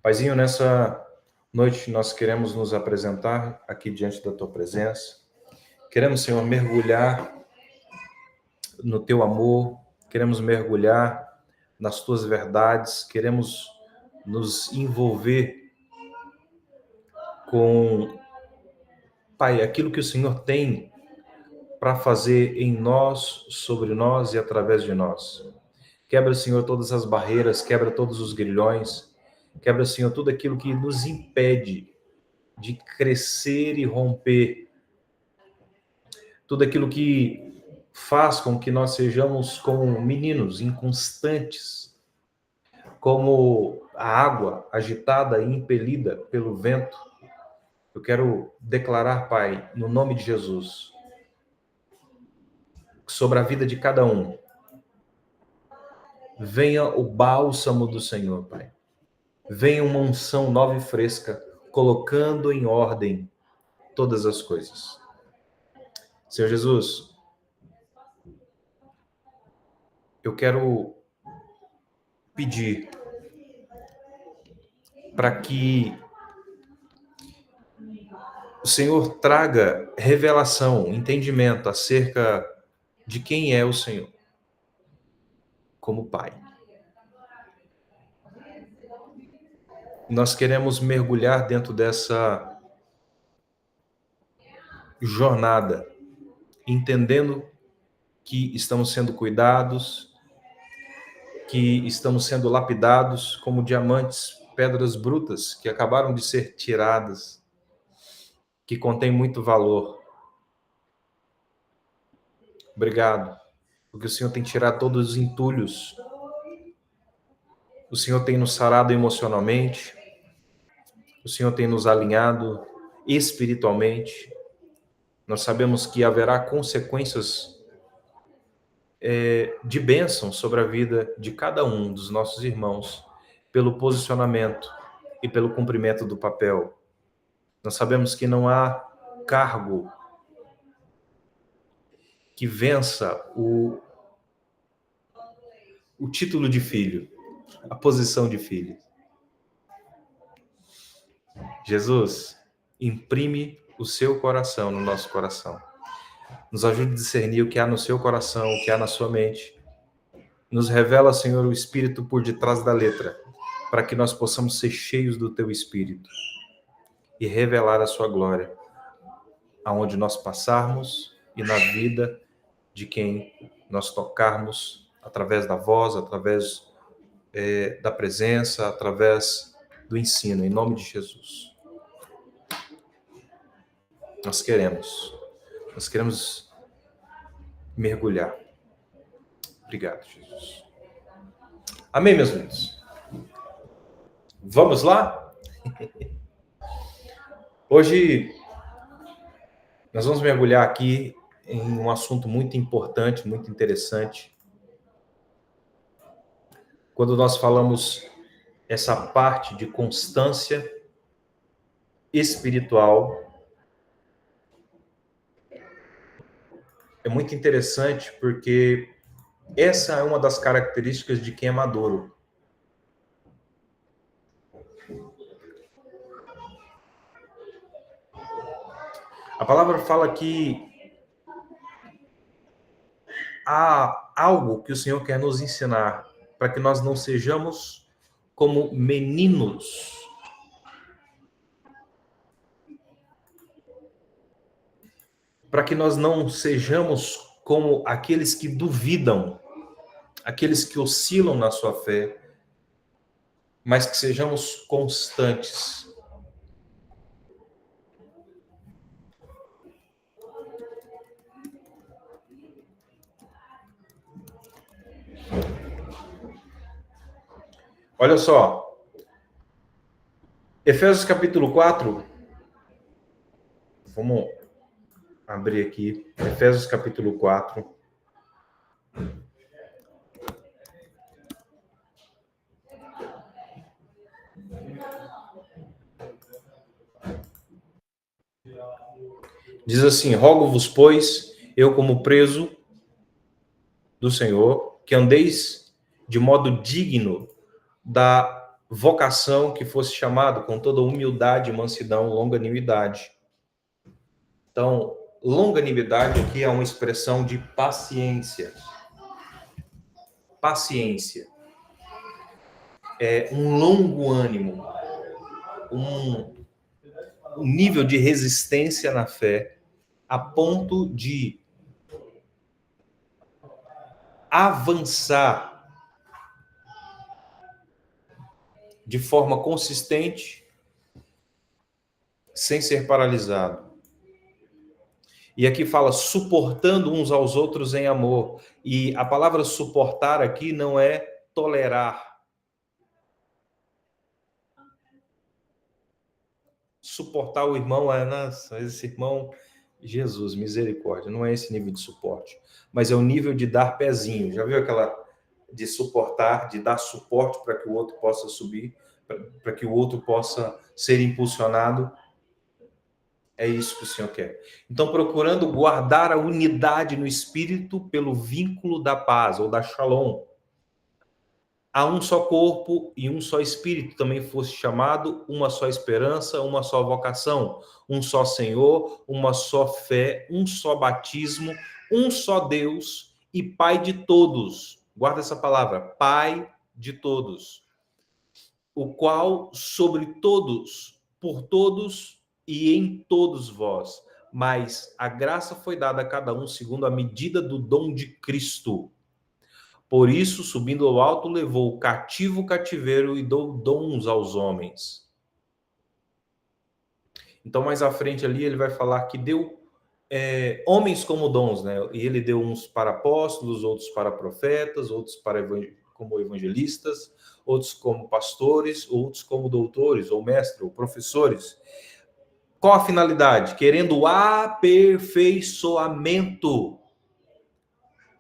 Paizinho, nessa noite nós queremos nos apresentar aqui diante da Tua presença. Queremos, Senhor, mergulhar no Teu amor, queremos mergulhar nas Tuas verdades, queremos nos envolver com, Pai, aquilo que o Senhor tem para fazer em nós, sobre nós e através de nós. Quebra, Senhor, todas as barreiras, quebra todos os grilhões, quebra, Senhor, tudo aquilo que nos impede de crescer e romper, tudo aquilo que faz com que nós sejamos como meninos inconstantes, como a água agitada e impelida pelo vento. Eu quero declarar, Pai, no nome de Jesus, sobre a vida de cada um, venha o bálsamo do Senhor, Pai. Venha uma unção nova e fresca, colocando em ordem todas as coisas. Senhor Jesus, eu quero pedir para que o Senhor traga revelação, entendimento acerca de quem é o Senhor como Pai. Nós queremos mergulhar dentro dessa jornada, entendendo que estamos sendo cuidados, que estamos sendo lapidados como diamantes, pedras brutas que acabaram de ser tiradas, que contém muito valor. Obrigado, porque o Senhor tem tirado todos os entulhos. O Senhor tem nos sarado emocionalmente. O Senhor tem nos alinhado espiritualmente. Nós sabemos que haverá consequências de bênção sobre a vida de cada um dos nossos irmãos pelo posicionamento e pelo cumprimento do papel. Nós sabemos que não há cargo que vença o título de filho, a posição de filho. Jesus, imprime o seu coração no nosso coração. Nos ajude a discernir o que há no seu coração, o que há na sua mente. Nos revela, Senhor, o Espírito por detrás da letra, para que nós possamos ser cheios do Teu Espírito e revelar a Sua glória, aonde nós passarmos e na vida de quem nós tocarmos, através da voz, através da presença, através do ensino, em nome de Jesus. Nós queremos mergulhar. Obrigado, Jesus. Amém, meus amigos? Vamos lá? Hoje nós vamos mergulhar aqui em um assunto muito importante, muito interessante. Quando nós falamos essa parte de constância espiritual, é muito interessante porque essa é uma das características de quem é maduro. A palavra fala que há algo que o Senhor quer nos ensinar para que nós não sejamos como meninos. Para que nós não sejamos como aqueles que duvidam, aqueles que oscilam na sua fé, mas que sejamos constantes. Olha só, Efésios capítulo 4, vamos abrir aqui, Efésios capítulo 4. Diz assim: rogo-vos, pois, eu como preso do Senhor, que andeis de modo digno da vocação, que fosse chamado com toda humildade, mansidão, longanimidade. Então, longanimidade aqui é uma expressão de paciência. Paciência. É um longo ânimo, um nível de resistência na fé, a ponto de avançar de forma consistente, sem ser paralisado. E aqui fala suportando uns aos outros em amor. E a palavra suportar aqui não é tolerar. Suportar o irmão é, nossa, esse irmão, Jesus, misericórdia, não é esse nível de suporte, mas é o nível de dar pezinho. Já viu aquela de suportar, de dar suporte para que o outro possa subir, para que o outro possa ser impulsionado? É isso que o Senhor quer. Então, procurando guardar a unidade no espírito pelo vínculo da paz, ou da shalom. Há um só corpo e um só espírito, também fosse chamado, uma só esperança, uma só vocação, um só Senhor, uma só fé, um só batismo, um só Deus e Pai de todos. Guarda essa palavra, Pai de todos, o qual sobre todos, por todos e em todos vós, mas a graça foi dada a cada um segundo a medida do dom de Cristo. Por isso, subindo ao alto, levou o cativo o cativeiro e deu dons aos homens. Então, mais à frente ali, ele vai falar que deu homens como dons, né? E ele deu uns para apóstolos, outros para profetas, outros para como evangelistas, outros como pastores, outros como doutores, ou mestres, ou professores. Qual a finalidade? Querendo o aperfeiçoamento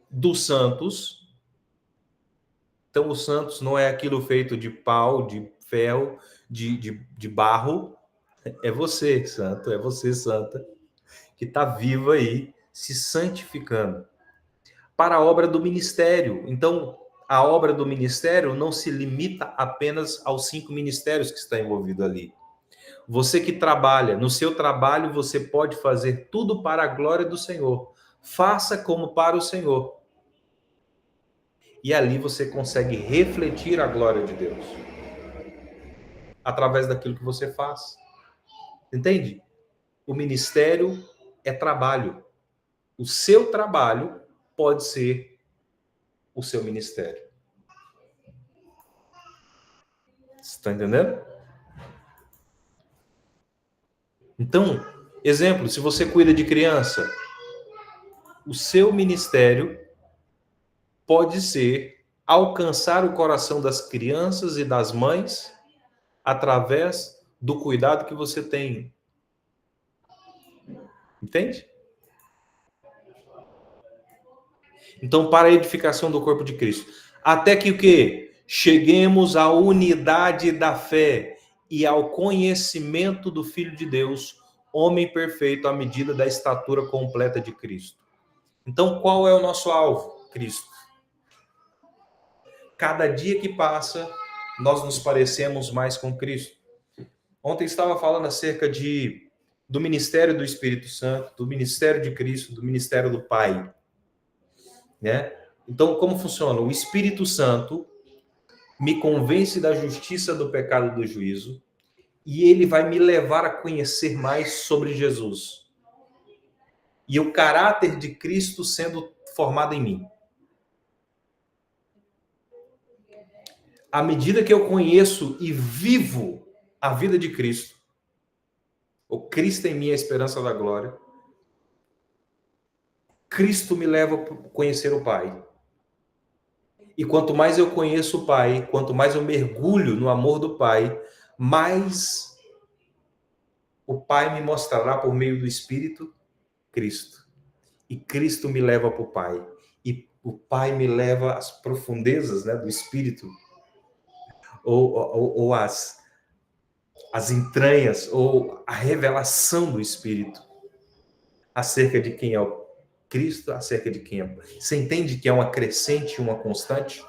dos santos. Então, os santos não é aquilo feito de pau, de ferro, de barro. É você, santo, é você, santa, que está viva aí, se santificando. Para a obra do ministério. Então, a obra do ministério não se limita apenas aos 5 ministérios que está envolvido ali. Você que trabalha, no seu trabalho você pode fazer tudo para a glória do Senhor. Faça como para o Senhor. E ali você consegue refletir a glória de Deus. Através daquilo que você faz. Entende? O ministério é trabalho. O seu trabalho pode ser o seu ministério. Você está entendendo? Então, exemplo, se você cuida de criança, o seu ministério pode ser alcançar o coração das crianças e das mães através do cuidado que você tem. Entende? Então, para a edificação do corpo de Cristo. Até que o quê? Cheguemos à unidade da fé e ao conhecimento do Filho de Deus, homem perfeito à medida da estatura completa de Cristo. Então, qual é o nosso alvo? Cristo. Cada dia que passa, nós nos parecemos mais com Cristo. Ontem estava falando acerca do ministério do Espírito Santo, do ministério de Cristo, do ministério do Pai, né? Então, como funciona? O Espírito Santo me convence da justiça, do pecado e do juízo, e ele vai me levar a conhecer mais sobre Jesus. E o caráter de Cristo sendo formado em mim. À medida que eu conheço e vivo a vida de Cristo, o Cristo em mim, a esperança da glória, Cristo me leva a conhecer o Pai. E quanto mais eu conheço o Pai, quanto mais eu mergulho no amor do Pai, mais o Pai me mostrará por meio do Espírito Cristo. E Cristo me leva para o Pai. E o Pai me leva às profundezas, né, do Espírito. Ou as entranhas, ou a revelação do Espírito. Acerca de quem é o Cristo, acerca de quem é. Você entende que é uma crescente e uma constante?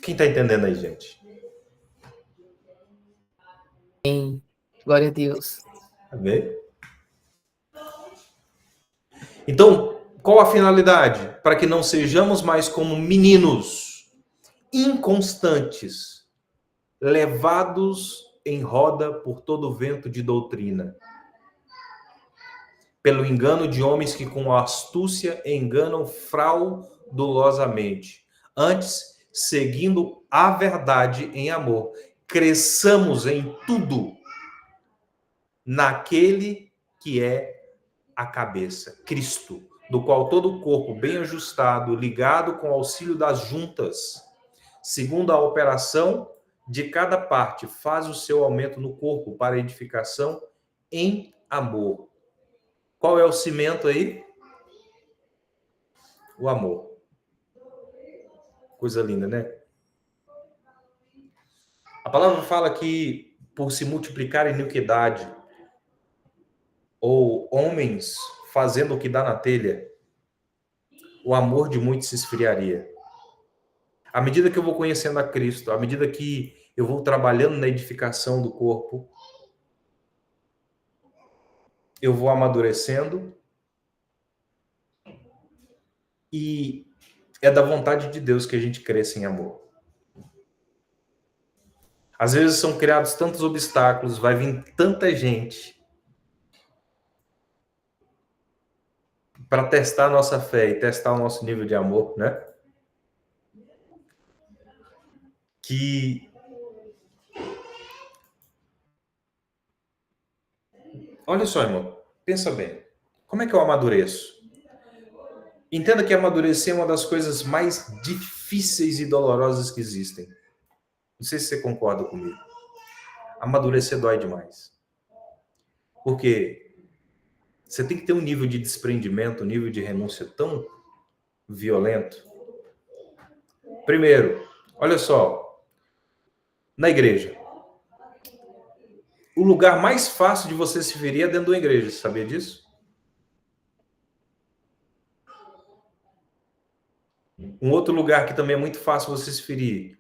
Quem está entendendo aí, gente? Amém. Glória a Deus. Amém? Então, qual a finalidade? Para que não sejamos mais como meninos inconstantes, levados em roda por todo vento de doutrina, pelo engano de homens que com astúcia enganam fraudulosamente. Antes, seguindo a verdade em amor, cresçamos em tudo naquele que é a cabeça, Cristo, do qual todo o corpo, bem ajustado, ligado com o auxílio das juntas, segundo a operação de cada parte, faz o seu aumento no corpo para edificação em amor. Qual é o cimento aí? O amor. Coisa linda, né? A palavra fala que por se multiplicar a iniquidade, ou homens fazendo o que dá na telha, o amor de muitos se esfriaria. À medida que eu vou conhecendo a Cristo, à medida que eu vou trabalhando na edificação do corpo, eu vou amadurecendo e é da vontade de Deus que a gente cresça em amor. Às vezes são criados tantos obstáculos, vai vir tanta gente para testar a nossa fé e testar o nosso nível de amor, né? Que olha só, irmão, pensa bem. Como é que eu amadureço? Entenda que amadurecer é uma das coisas mais difíceis e dolorosas que existem. Não sei se você concorda comigo. Amadurecer dói demais. Porque você tem que ter um nível de desprendimento, um nível de renúncia tão violento. Primeiro, olha só, na igreja. O lugar mais fácil de você se ferir é dentro da igreja, você sabia disso? Um outro lugar que também é muito fácil você se ferir,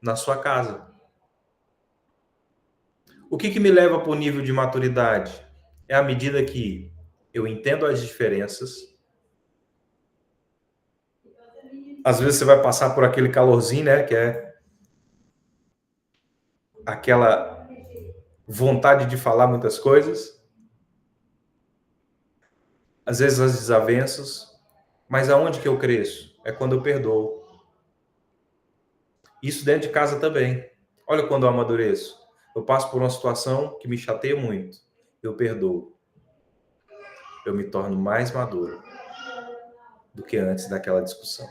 na sua casa. O que me leva para o nível de maturidade? É à medida que eu entendo as diferenças. Às vezes você vai passar por aquele calorzinho, né? Que é aquela vontade de falar muitas coisas. Às vezes as desavenças. Mas aonde que eu cresço? É quando eu perdoo. Isso dentro de casa também. Olha quando eu amadureço. Eu passo por uma situação que me chateia muito. Eu perdoo. Eu me torno mais maduro do que antes daquela discussão.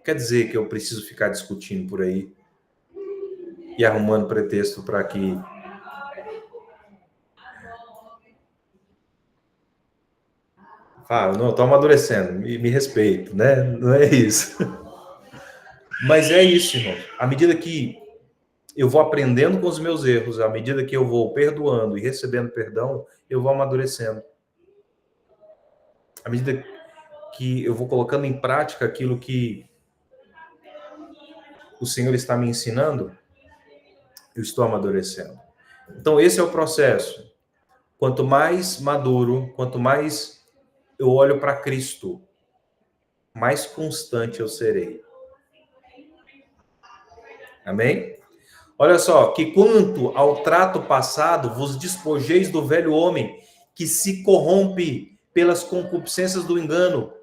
Quer dizer que eu preciso ficar discutindo por aí e arrumando pretexto para que não, eu tô amadurecendo, me respeito, né? Não é isso. Mas é isso, irmão. À medida que eu vou aprendendo com os meus erros, à medida que eu vou perdoando e recebendo perdão, eu vou amadurecendo. À medida que eu vou colocando em prática aquilo que o Senhor está me ensinando, eu estou amadurecendo. Então, esse é o processo. Quanto mais maduro, quanto mais eu olho para Cristo, mais constante eu serei. Amém? Olha só, que quanto ao trato passado, vos despojeis do velho homem, que se corrompe pelas concupiscências do engano,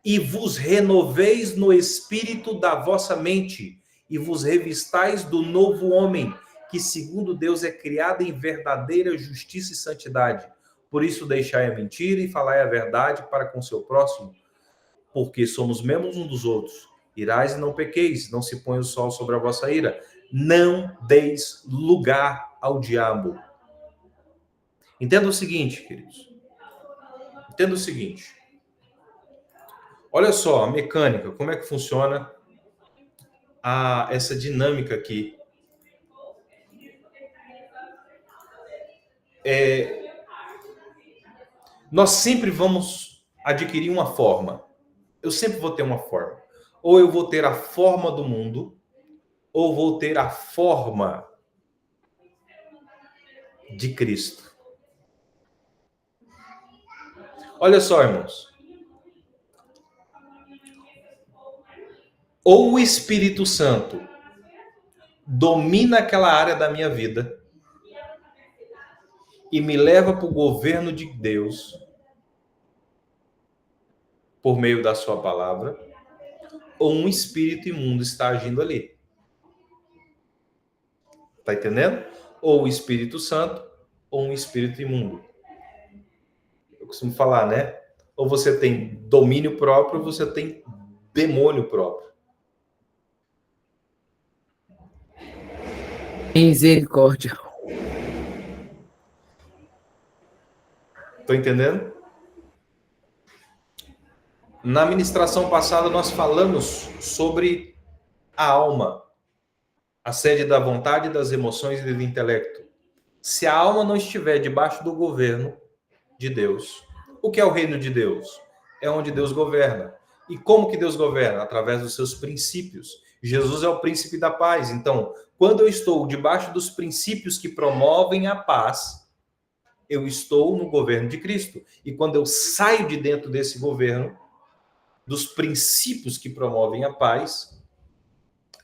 e vos renoveis no espírito da vossa mente, e vos revistais do novo homem, que segundo Deus é criado em verdadeira justiça e santidade. Por isso deixai a mentira e falai a verdade para com seu próximo, porque somos membros um dos outros. Irais e não pequeis, não se põe o sol sobre a vossa ira. Não deis lugar ao diabo. Entenda o seguinte, queridos. Entenda o seguinte. Olha só a mecânica, como é que funciona essa dinâmica aqui. Nós sempre vamos adquirir uma forma. Eu sempre vou ter uma forma. Ou eu vou ter a forma do mundo, ou vou ter a forma de Cristo. Olha só, irmãos. Ou o Espírito Santo domina aquela área da minha vida e me leva para o governo de Deus por meio da sua palavra, ou um espírito imundo está agindo ali. Tá entendendo? Ou o Espírito Santo, ou um espírito imundo. Eu costumo falar, né? Ou você tem domínio próprio, ou você tem demônio próprio. Misericórdia. Tô entendendo? Na ministração passada nós falamos sobre a alma, a sede da vontade, das emoções e do intelecto. Se a alma não estiver debaixo do governo de Deus, o que é o reino de Deus? É onde Deus governa. E como que Deus governa? Através dos seus princípios. Jesus é o príncipe da paz. Então, quando eu estou debaixo dos princípios que promovem a paz, eu estou no governo de Cristo. E quando eu saio de dentro desse governo, dos princípios que promovem a paz,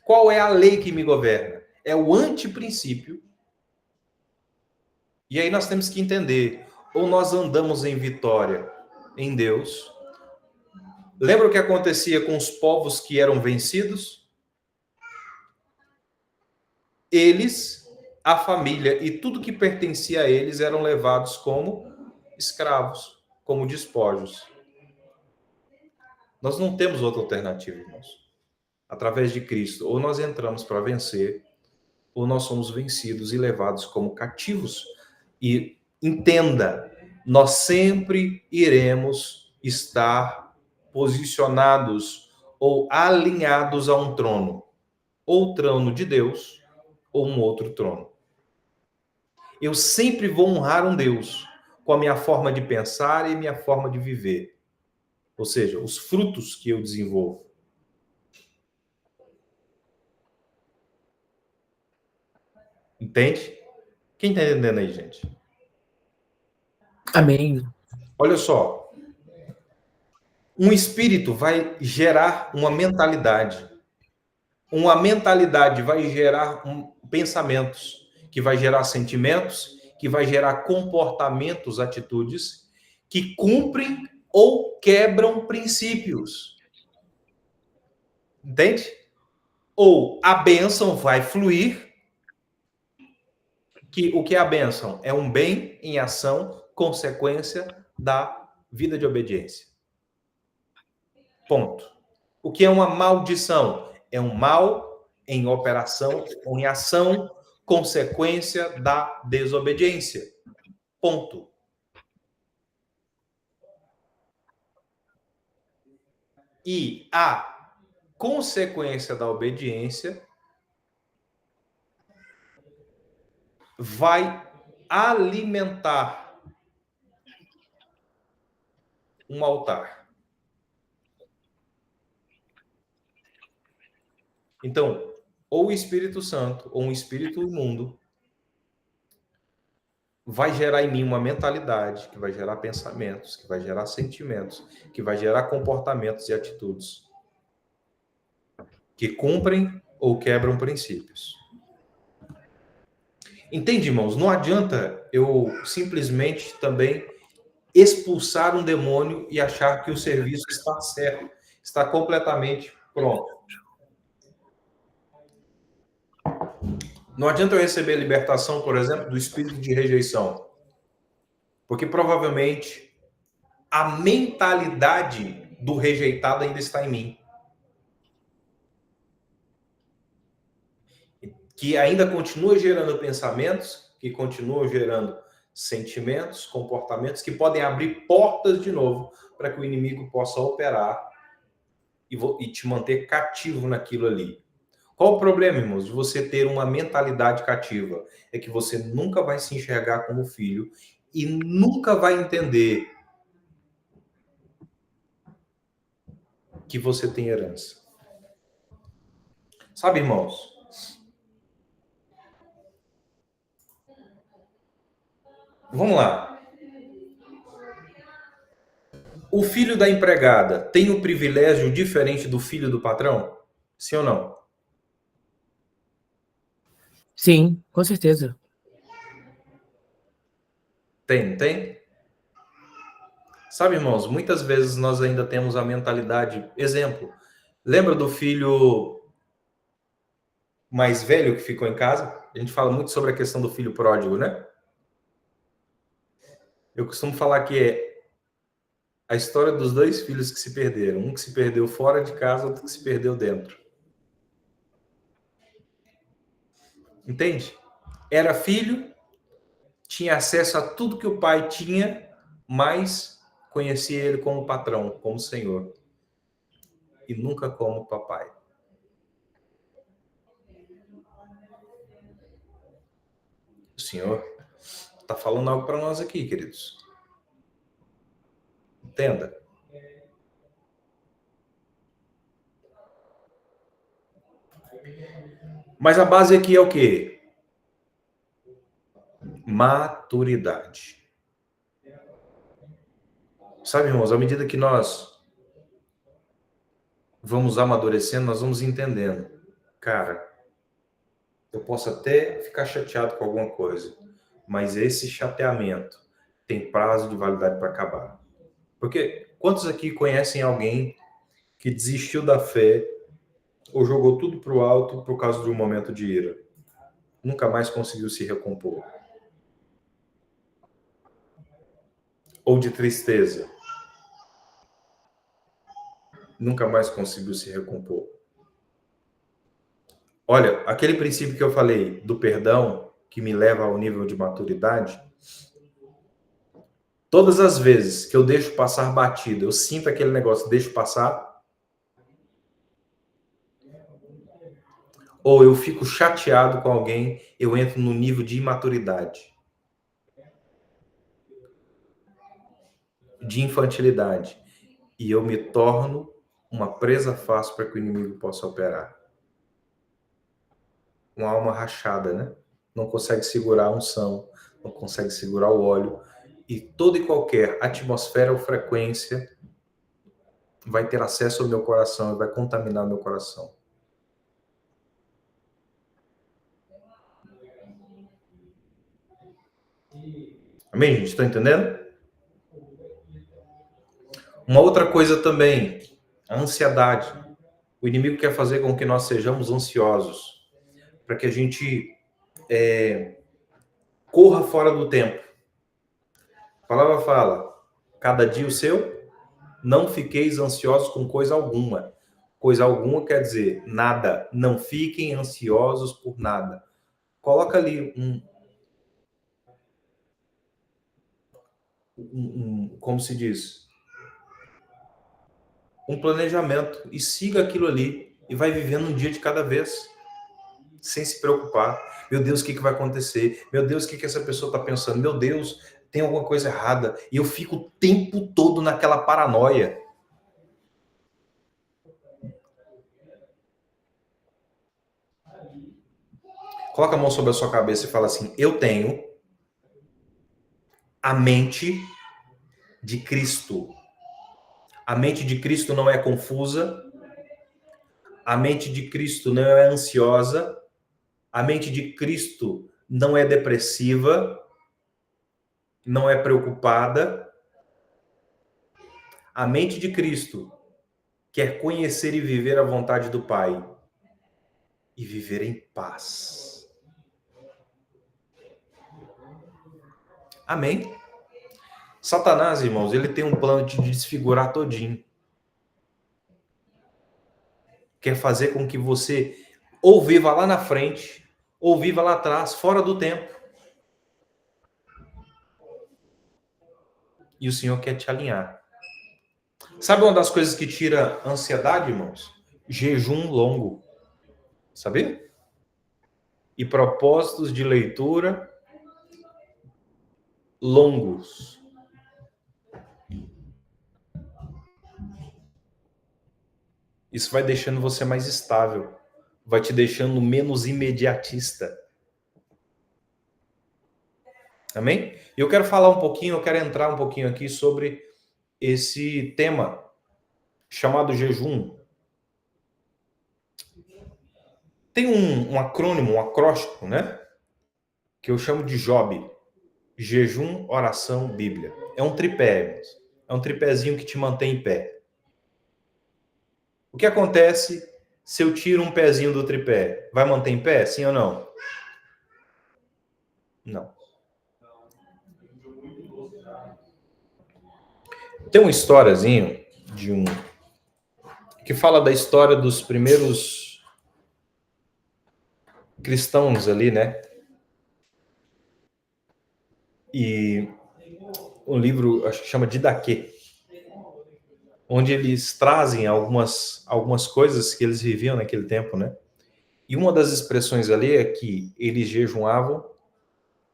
qual é a lei que me governa? É o antiprincípio. E aí nós temos que entender, ou nós andamos em vitória em Deus. Lembra o que acontecia com os povos que eram vencidos? Eles, a família e tudo que pertencia a eles eram levados como escravos, como despojos. Nós não temos outra alternativa, irmãos. Através de Cristo, ou nós entramos para vencer, ou nós somos vencidos e levados como cativos. E entenda, nós sempre iremos estar posicionados ou alinhados a um trono, ou o trono de Deus, ou um outro trono. Eu sempre vou honrar um Deus com a minha forma de pensar e minha forma de viver. Ou seja, os frutos que eu desenvolvo. Entende? Quem está entendendo aí, gente? Amém. Olha só. Um espírito vai gerar uma mentalidade. Uma mentalidade vai gerar pensamentos, que vai gerar sentimentos, que vai gerar comportamentos, atitudes, que cumprem ou quebram princípios. Entende? Ou a bênção vai fluir, que o que é a bênção? É um bem em ação, consequência da vida de obediência. Ponto. O que é uma maldição? É um mal em operação ou em ação, consequência da desobediência. Ponto. E a consequência da obediência vai alimentar um altar. Então, ou o Espírito Santo, ou um espírito imundo, vai gerar em mim uma mentalidade, que vai gerar pensamentos, que vai gerar sentimentos, que vai gerar comportamentos e atitudes que cumprem ou quebram princípios. Entende, irmãos? Não adianta eu simplesmente também expulsar um demônio e achar que o serviço está certo, está completamente pronto. Não adianta eu receber libertação, por exemplo, do espírito de rejeição, porque provavelmente a mentalidade do rejeitado ainda está em mim. Que ainda continua gerando pensamentos, que continuam gerando sentimentos, comportamentos, que podem abrir portas de novo para que o inimigo possa operar e te manter cativo naquilo ali. Qual o problema, irmãos, de você ter uma mentalidade cativa? É que você nunca vai se enxergar como filho e nunca vai entender que você tem herança. Sabe, irmãos? Vamos lá. O filho da empregada tem um privilégio diferente do filho do patrão? Sim ou não? Sim, com certeza. Tem, não tem? Sabe, irmãos, muitas vezes nós ainda temos a mentalidade. Exemplo, lembra do filho mais velho que ficou em casa? A gente fala muito sobre a questão do filho pródigo, né? Eu costumo falar que é a história dos dois filhos que se perderam. Um que se perdeu fora de casa, outro que se perdeu dentro. Entende? Era filho, tinha acesso a tudo que o pai tinha, mas conhecia ele como patrão, como senhor. E nunca como papai. O senhor está falando algo para nós aqui, queridos. Entenda. Mas a base aqui é o quê? Maturidade. Sabe, irmãos, à medida que nós vamos amadurecendo, nós vamos entendendo. Cara, eu posso até ficar chateado com alguma coisa, mas esse chateamento tem prazo de validade para acabar. Porque quantos aqui conhecem alguém que desistiu da fé ou jogou tudo para o alto por causa de um momento de ira? Nunca mais conseguiu se recompor. Ou de tristeza. Nunca mais conseguiu se recompor. Olha, aquele princípio que eu falei do perdão, que me leva ao nível de maturidade, todas as vezes que eu deixo passar batido, eu sinto aquele negócio, deixo passar, ou eu fico chateado com alguém, eu entro no nível de imaturidade, de infantilidade, e eu me torno uma presa fácil para que o inimigo possa operar. Uma alma rachada, né? Não consegue segurar a unção, não consegue segurar o óleo, e toda e qualquer atmosfera ou frequência vai ter acesso ao meu coração e vai contaminar meu coração. Amém, gente? Estão entendendo? Uma outra coisa também, a ansiedade. O inimigo quer fazer com que nós sejamos ansiosos, para que a gente corra fora do tempo. A palavra fala, cada dia o seu, não fiqueis ansiosos com coisa alguma. Coisa alguma quer dizer nada, não fiquem ansiosos por nada. Coloca ali como se diz, um planejamento e siga aquilo ali e vai vivendo um dia de cada vez, sem se preocupar. Meu Deus, o que vai acontecer? Meu Deus, o que essa pessoa está pensando? Meu Deus, tem alguma coisa errada. E eu fico o tempo todo naquela paranoia. Coloca a mão sobre a sua cabeça e fala assim, eu tenho a mente de Cristo. A mente de Cristo não é confusa. A mente de Cristo não é ansiosa. A mente de Cristo não é depressiva. Não é preocupada. A mente de Cristo quer conhecer e viver a vontade do Pai e viver em paz. Amém? Satanás, irmãos, ele tem um plano de desfigurar todinho. Quer fazer com que você ou viva lá na frente, ou viva lá atrás, fora do tempo. E o Senhor quer te alinhar. Sabe uma das coisas que tira ansiedade, irmãos? Jejum longo. Sabia? E propósitos de leitura longos. Isso vai deixando você mais estável. vai te deixando menos imediatista. Amém? E eu quero falar um pouquinho, eu quero entrar um pouquinho aqui sobre esse tema chamado jejum. Tem um acrônimo, um acróstico, né? Que eu chamo de JOB. Jejum, oração, Bíblia. É um tripé. É um tripézinho que te mantém em pé. O que acontece se eu tiro um pezinho do tripé? Vai manter em pé? Sim ou não? Não. Tem uma historiazinha de um que fala da história dos primeiros cristãos ali, né? E um livro, acho que chama Didaquê, onde eles trazem algumas coisas que eles viviam naquele tempo, né? E uma das expressões ali é que eles jejuavam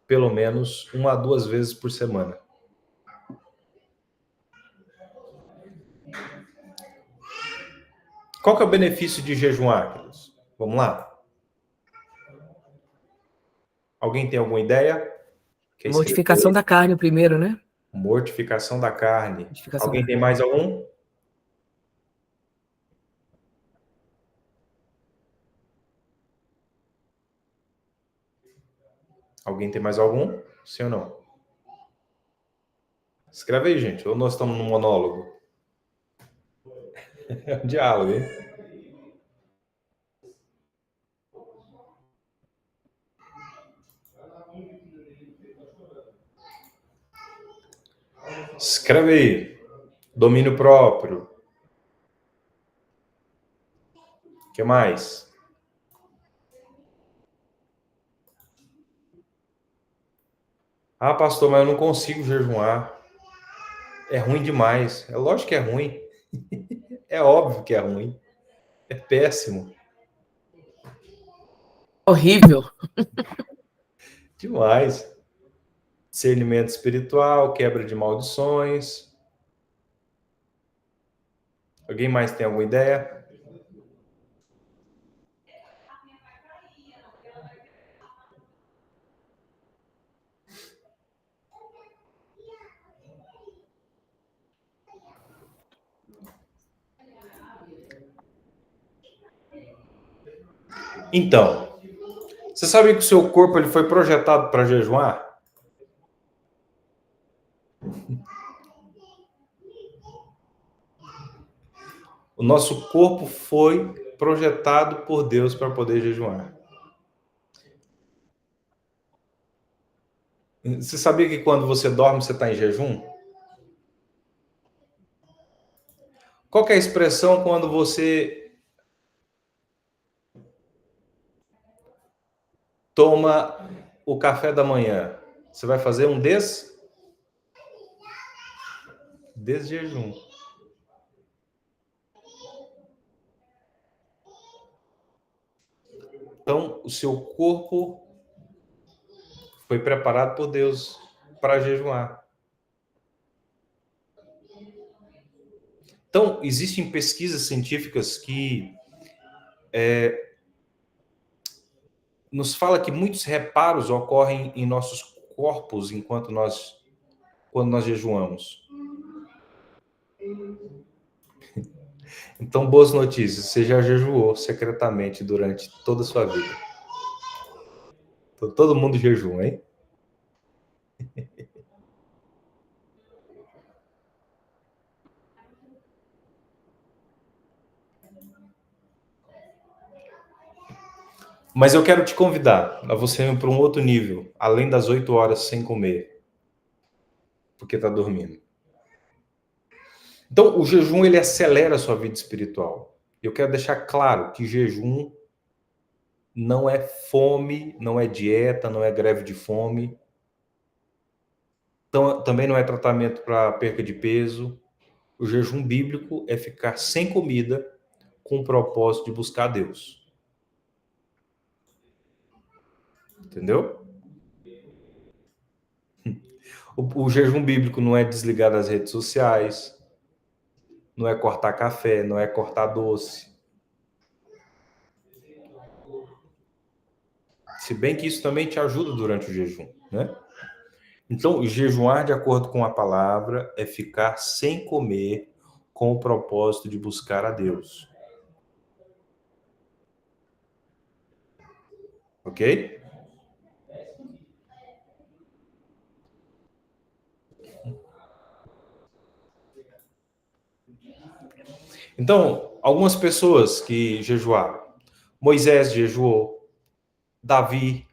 pelo menos 1 a 2 vezes por semana. Qual que é o benefício de jejuar, queridos? Vamos lá? Alguém tem alguma ideia? Quer Mortificação da carne primeiro, né? Mortificação da carne. Mortificação Alguém da tem carne. mais algum? Alguém tem mais algum? Sim ou não? Escreve aí, gente. Ou nós estamos num monólogo? É um diálogo, hein? Escreve aí. Domínio próprio. O que mais? Ah, pastor, mas eu não consigo jejuar. É ruim demais. É lógico que é ruim. É óbvio que é ruim. É péssimo. Horrível. Demais. Discernimento espiritual, quebra de maldições. Alguém mais tem alguma ideia? Então, você sabe que o seu corpo ele foi projetado para jejuar? O nosso corpo foi projetado por Deus para poder jejuar. Você sabia que quando você dorme, você está em jejum? Qual que é a expressão quando você toma o café da manhã? Você vai fazer um desjejum. Então, o seu corpo foi preparado por Deus para jejuar. Então, existem pesquisas científicas que nos fala que muitos reparos ocorrem em nossos corpos quando nós jejuamos. Então, boas notícias. Você já jejuou secretamente durante toda a sua vida. Então, todo mundo jejua, hein? Mas eu quero te convidar a você ir para um outro nível, além das 8 horas sem comer, porque está dormindo. Então, o jejum, ele acelera a sua vida espiritual. Eu quero deixar claro que jejum não é fome, não é dieta, não é greve de fome. Então, também não é tratamento para perca de peso. O jejum bíblico é ficar sem comida com o propósito de buscar Deus. Entendeu? O jejum bíblico não é desligar das redes sociais, não é cortar café, não é cortar doce. Se bem que isso também te ajuda durante o jejum, né? Então, jejuar de acordo com a palavra é ficar sem comer com o propósito de buscar a Deus. Ok? Então, algumas pessoas que jejuaram. Moisés jejuou, Davi,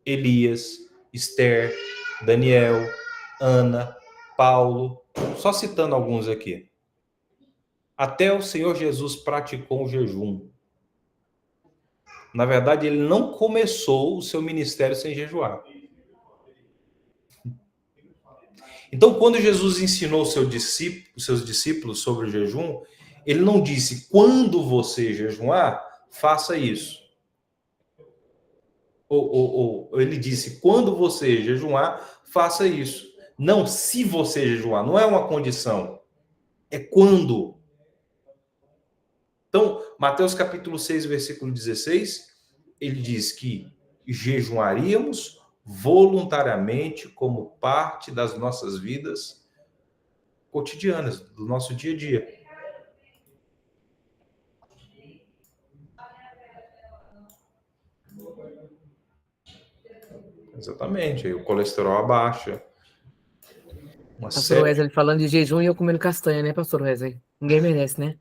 Elias, Esther, Daniel, Ana, Paulo, só citando alguns aqui. Até o Senhor Jesus praticou o jejum. Na verdade, ele não começou o seu ministério sem jejuar. Então, quando Jesus ensinou os seus discípulos sobre o jejum, ele não disse, quando você jejuar, faça isso. Ou ele disse, quando você jejuar, faça isso. Não, se você jejuar, não é uma condição, é quando. Então, Mateus capítulo 6, versículo 16, ele diz que jejuaríamos voluntariamente como parte das nossas vidas cotidianas, do nosso dia a dia. Exatamente, aí o colesterol abaixa. Pastor Wesley falando de jejum e eu comendo castanha, né, pastor Wesley? Ninguém merece, né?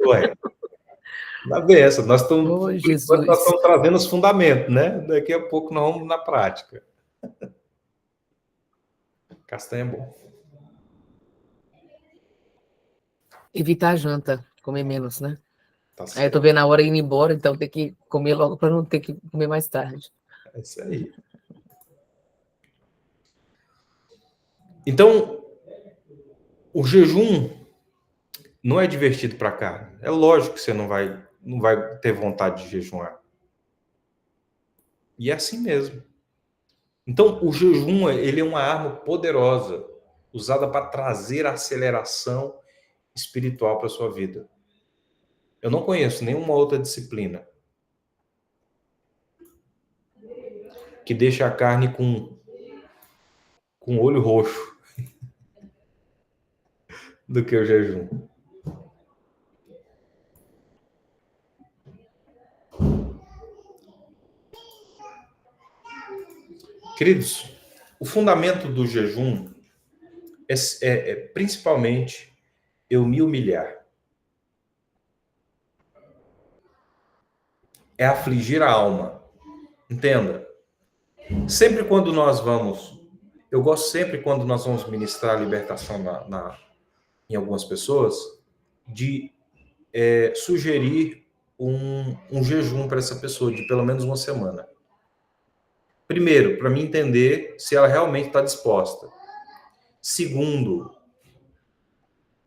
Ué, na beça, nós Oh, estamos Jesus. trazendo os fundamentos, né? Daqui a pouco nós vamos na prática. Castanha é bom. Evitar a janta, comer menos, né? Tá Aí eu certo. tô vendo a hora indo embora, então tem que comer logo para não ter que comer mais tarde. É isso aí. Então, o jejum não é divertido para carne. É lógico que você não vai ter vontade de jejuar. E é assim mesmo. Então, o jejum, ele é uma arma poderosa, usada para trazer aceleração espiritual para sua vida. Eu não conheço nenhuma outra disciplina que deixa a carne com olho roxo do que o jejum. Queridos, o fundamento do jejum é principalmente eu me humilhar. É afligir a alma. Entenda. Sempre quando nós vamos, eu gosto sempre quando nós vamos ministrar a libertação em algumas pessoas, de sugerir um jejum para essa pessoa, de pelo menos uma semana. Primeiro, para mim entender se ela realmente está disposta. Segundo,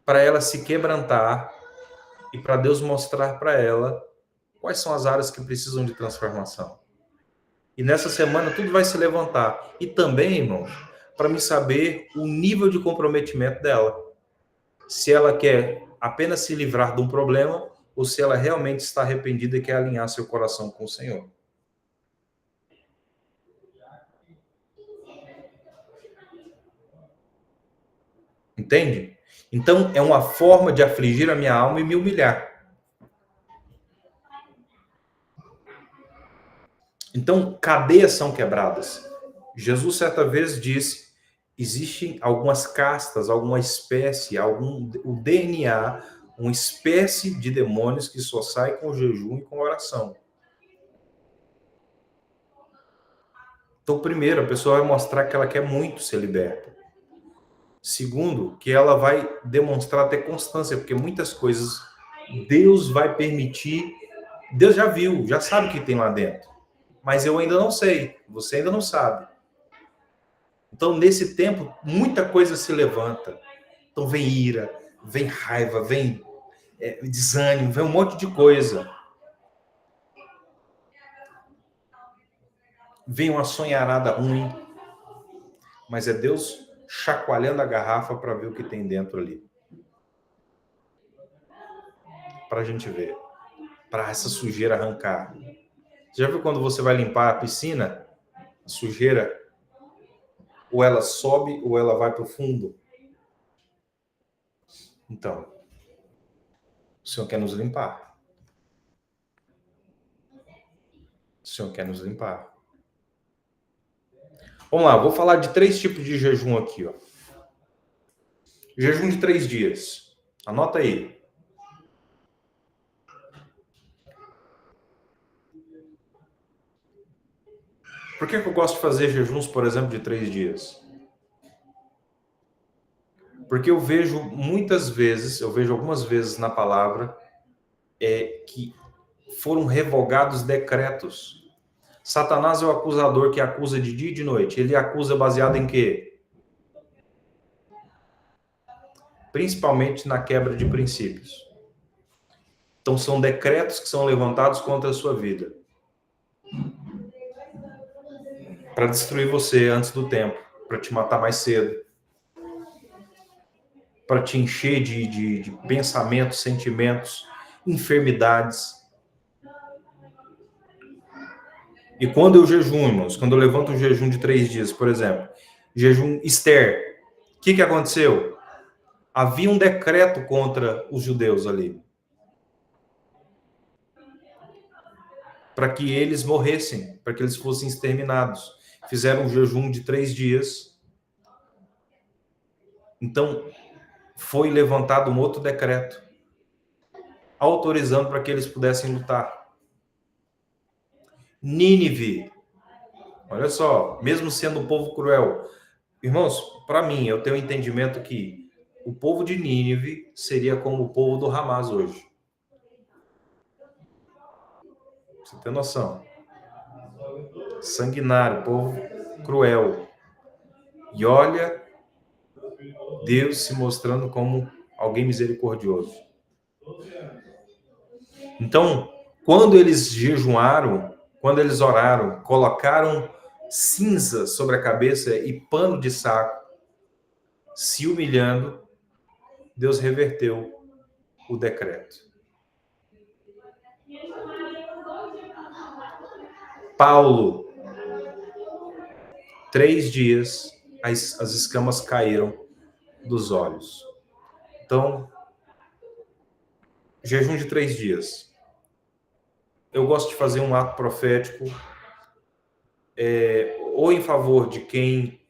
para ela se quebrantar e para Deus mostrar para ela quais são as áreas que precisam de transformação. E nessa semana tudo vai se levantar. E também, irmãos, para me saber o nível de comprometimento dela. Se ela quer apenas se livrar de um problema ou se ela realmente está arrependida e quer alinhar seu coração com o Senhor. Entende? Então, é uma forma de afligir a minha alma e me humilhar. Então, cadeias são quebradas. Jesus, certa vez, disse, existem algumas castas, alguma espécie, o DNA, uma espécie de demônios que só sai com jejum e com oração. Então, primeiro, a pessoa vai mostrar que ela quer muito ser liberta. Segundo, que ela vai demonstrar até constância, porque muitas coisas Deus vai permitir. Deus já viu, já sabe o que tem lá dentro. Mas eu ainda não sei, você ainda não sabe. Então, nesse tempo, muita coisa se levanta. Então, vem ira, vem raiva, vem desânimo, vem um monte de coisa. Vem uma sonharada ruim. Mas é Deus chacoalhando a garrafa para ver o que tem dentro ali. Para a gente ver. Para essa sujeira arrancar. Você já viu quando você vai limpar a piscina, a sujeira, ou ela sobe ou ela vai para o fundo? Então, o Senhor quer nos limpar. O Senhor quer nos limpar. Vamos lá, vou falar de 3 tipos de jejum aqui, ó. Jejum de 3 dias. Anota aí. Por que eu gosto de fazer jejuns, por exemplo, de 3 dias? Porque eu vejo muitas vezes, eu vejo algumas vezes na palavra, que foram revogados decretos. Satanás é o acusador que acusa de dia e de noite. Ele acusa baseado em quê? Principalmente na quebra de princípios. Então são decretos que são levantados contra a sua vida. Para destruir você antes do tempo, para te matar mais cedo, para te encher de pensamentos, sentimentos, enfermidades. E quando eu jejuo, irmãos, quando eu levanto um jejum de 3 dias, por exemplo, jejum Esther, o que aconteceu? Havia um decreto contra os judeus ali, para que eles morressem, para que eles fossem exterminados. Fizeram um jejum de 3 dias. Então, foi levantado um outro decreto, autorizando para que eles pudessem lutar. Nínive, olha só, mesmo sendo um povo cruel. Irmãos, para mim, eu tenho um entendimento que o povo de Nínive seria como o povo do Hamas hoje. Você tem noção? Sanguinário, povo cruel. E olha Deus se mostrando como alguém misericordioso. Então, quando eles jejuaram, quando eles oraram, colocaram cinza sobre a cabeça e pano de saco, se humilhando, Deus reverteu o decreto. Paulo, 3 dias, as escamas caíram dos olhos. Então, jejum de 3 dias. Eu gosto de fazer um ato profético, ou em favor de quem,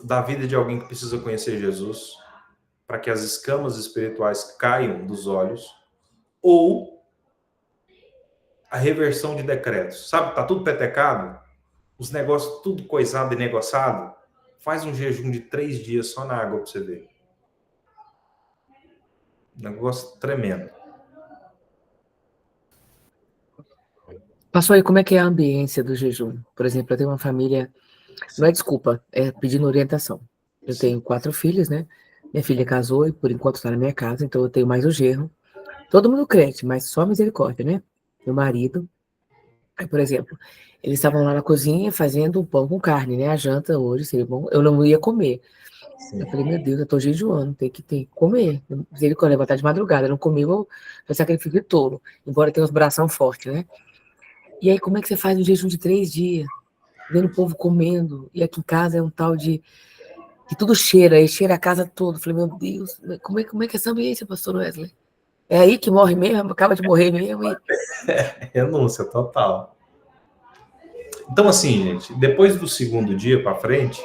da vida de alguém que precisa conhecer Jesus, para que as escamas espirituais caiam dos olhos, ou a reversão de decretos. Sabe, tá tudo petecado, os negócios tudo coisado e negociado, faz um jejum de 3 dias só na água para você ver. Negócio tremendo. Pastor, e como é que é a ambiência do jejum? Por exemplo, eu tenho uma família, não é desculpa, é pedindo orientação. Eu tenho 4 filhos, né? Minha filha casou e por enquanto está na minha casa, então eu tenho mais o genro. Todo mundo crente, mas só misericórdia, né? Meu marido. Aí, por exemplo, eles estavam lá na cozinha fazendo um pão com carne, né? A janta hoje seria bom. Eu não ia comer. Eu falei, meu Deus, eu tô jejuando, tem que comer. Misericórdia, levantar de madrugada. Eu não comi, eu sacrifício de tolo. Embora tenha uns bração fortes, né? E aí, como é que você faz um jejum de 3 dias? Vendo o povo comendo. E aqui em casa é um tal de que tudo cheira, e cheira a casa toda. Eu falei, meu Deus, como é que é essa ambiência, pastor Wesley? É aí que morre mesmo, acaba de morrer mesmo. E... Renúncia total. Então, assim, gente, depois do 2º dia para frente,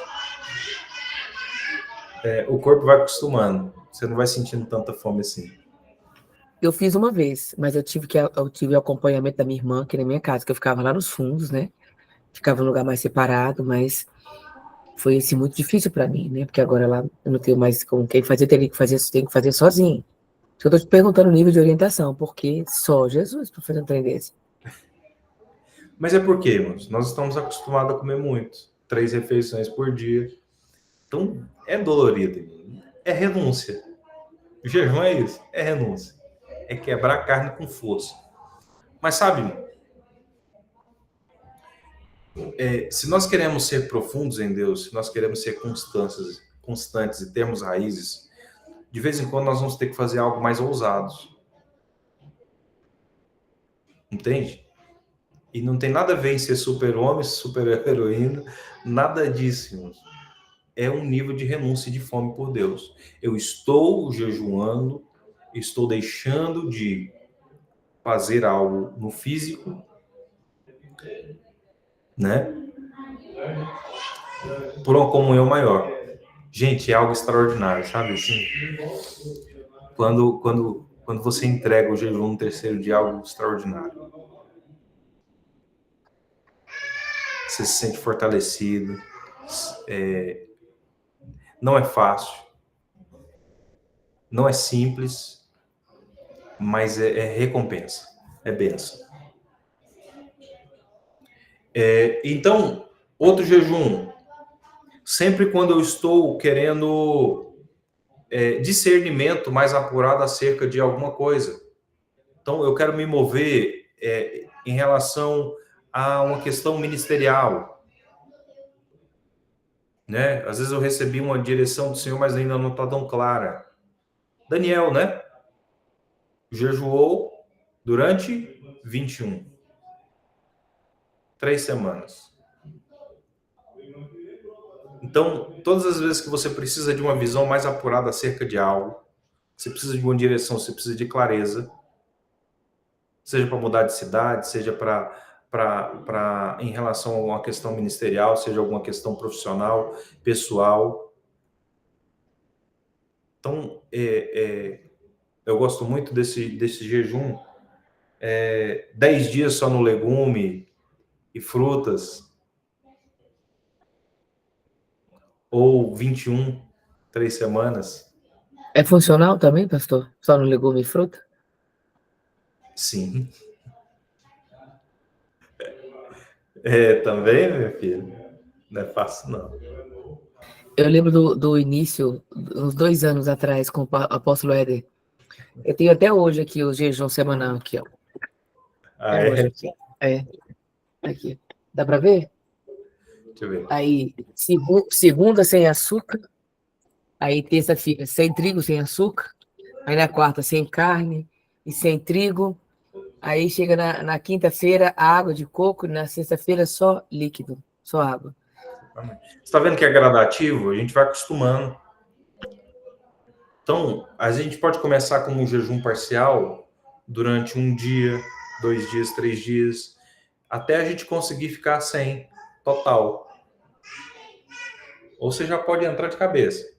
o corpo vai acostumando. Você não vai sentindo tanta fome assim. Eu fiz uma vez, mas eu tive o acompanhamento da minha irmã aqui na minha casa, que eu ficava lá nos fundos, né? Ficava num lugar mais separado, mas foi assim, muito difícil para mim, né? Porque agora lá eu não tenho mais com quem fazer, tenho que fazer sozinho. Eu tô te perguntando o nível de orientação, porque só Jesus para fazer um trem desse. Mas é porque, irmãos, nós estamos acostumados a comer muito. 3 refeições por dia. Então, é dolorido. É renúncia. O jejum é isso. É renúncia. É quebrar a carne com força. Mas sabe, se nós queremos ser profundos em Deus, se nós queremos ser constantes e termos raízes, de vez em quando nós vamos ter que fazer algo mais ousado. Entende? E não tem nada a ver em ser super-homem, super-heroína, nada disso, irmãos. É um nível de renúncia e de fome por Deus. Eu estou jejuando, estou deixando de fazer algo no físico, né? Por uma comunhão maior. Gente, é algo extraordinário, sabe? Assim, quando você entrega o jejum no terceiro dia, é algo extraordinário. Você se sente fortalecido. Não é fácil. Não é simples, mas é recompensa. É bênção. Então, outro jejum. Sempre quando eu estou querendo discernimento mais apurado acerca de alguma coisa. Então, eu quero me mover em relação a uma questão ministerial, né? Às vezes eu recebi uma direção do Senhor, mas ainda não está tão clara. Daniel, né? Jejuou durante 21. 3 semanas. Então, todas as vezes que você precisa de uma visão mais apurada acerca de algo, você precisa de uma direção, você precisa de clareza, seja para mudar de cidade, seja em relação a uma questão ministerial, seja alguma questão profissional, pessoal. Então, eu gosto muito desse jejum, 10 dias só no legume e frutas, ou 21, 3 semanas. É funcional também, pastor? Só no legume e fruta? Sim. Também, minha filha? Não é fácil, não. Eu lembro do início, uns 2 anos atrás, com o apóstolo Éder. Eu tenho até hoje aqui o jejum semanal, aqui, ó. Ah, Hoje aqui. Aqui. Dá para ver? Deixa eu ver. Aí, segunda sem açúcar. Aí, terça-feira, sem trigo, sem açúcar. Aí, na quarta, sem carne e sem trigo. Aí, chega na quinta-feira, água de coco. Na sexta-feira, só líquido, só água. Você está vendo que é gradativo? A gente vai acostumando. Então, a gente pode começar com um jejum parcial durante 1 dia, 2 dias, 3 dias, até a gente conseguir ficar sem total. Ou você já pode entrar de cabeça.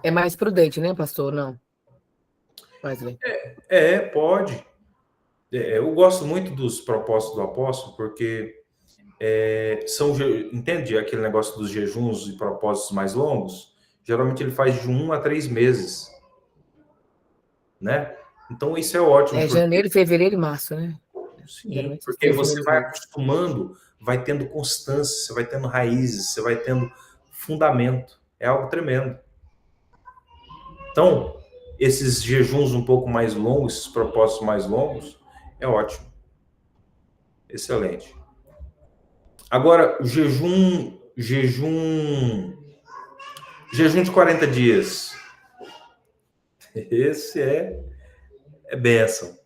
É mais prudente, né, pastor? Não. Faz bem. Pode. Eu gosto muito dos propósitos do apóstolo, porque entende aquele negócio dos jejuns e propósitos mais longos? Geralmente ele faz de 1 a 3 meses, né? Então isso é ótimo. Janeiro, fevereiro e março, né? Sim, Geralmente porque esses você primeiros vai meses. acostumando, vai tendo constância, você vai tendo raízes, você vai tendo fundamento. É algo tremendo. Então, esses jejuns um pouco mais longos, esses propósitos mais longos, é ótimo. Excelente. Agora, o jejum de 40 dias. Esse é bênção.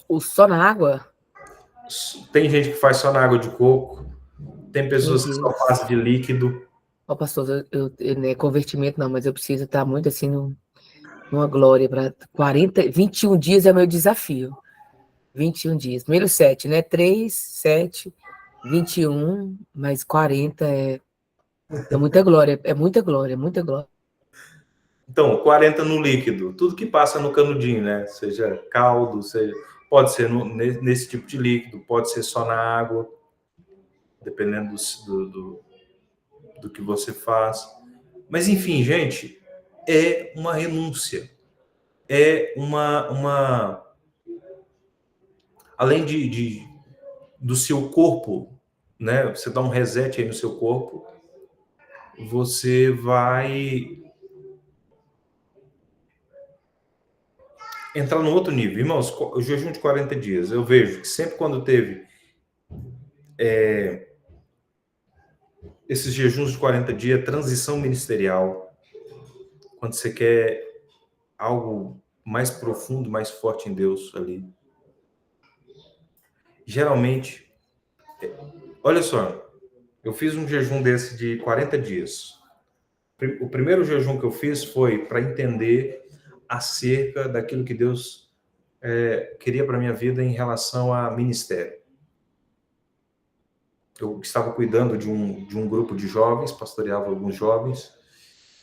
O só na água? Tem gente que faz só na água de coco, tem pessoas que só fazem de líquido. Ó, pastor, não é convertimento não, mas eu preciso estar muito assim numa glória para 21 dias é meu desafio. 21 dias. Primeiro 7, né? 3, 7, 21, mais 40 é muita glória, é muita glória, é muita glória. Então, 40 no líquido, tudo que passa no canudinho, né? Seja caldo, pode ser nesse tipo de líquido, pode ser só na água, dependendo do que você faz. Mas, enfim, gente, é uma renúncia. É além do seu corpo, né? Você dá um reset aí no seu corpo, você vai entrar no outro nível. Irmãos, o jejum de 40 dias, eu vejo que sempre quando teve esses jejuns de 40 dias, transição ministerial, quando você quer algo mais profundo, mais forte em Deus ali. Geralmente, olha só, eu fiz um jejum desse de 40 dias. O primeiro jejum que eu fiz foi para entender acerca daquilo que Deus queria para minha vida em relação a ministério. Eu estava cuidando de um grupo de jovens, pastoreava alguns jovens,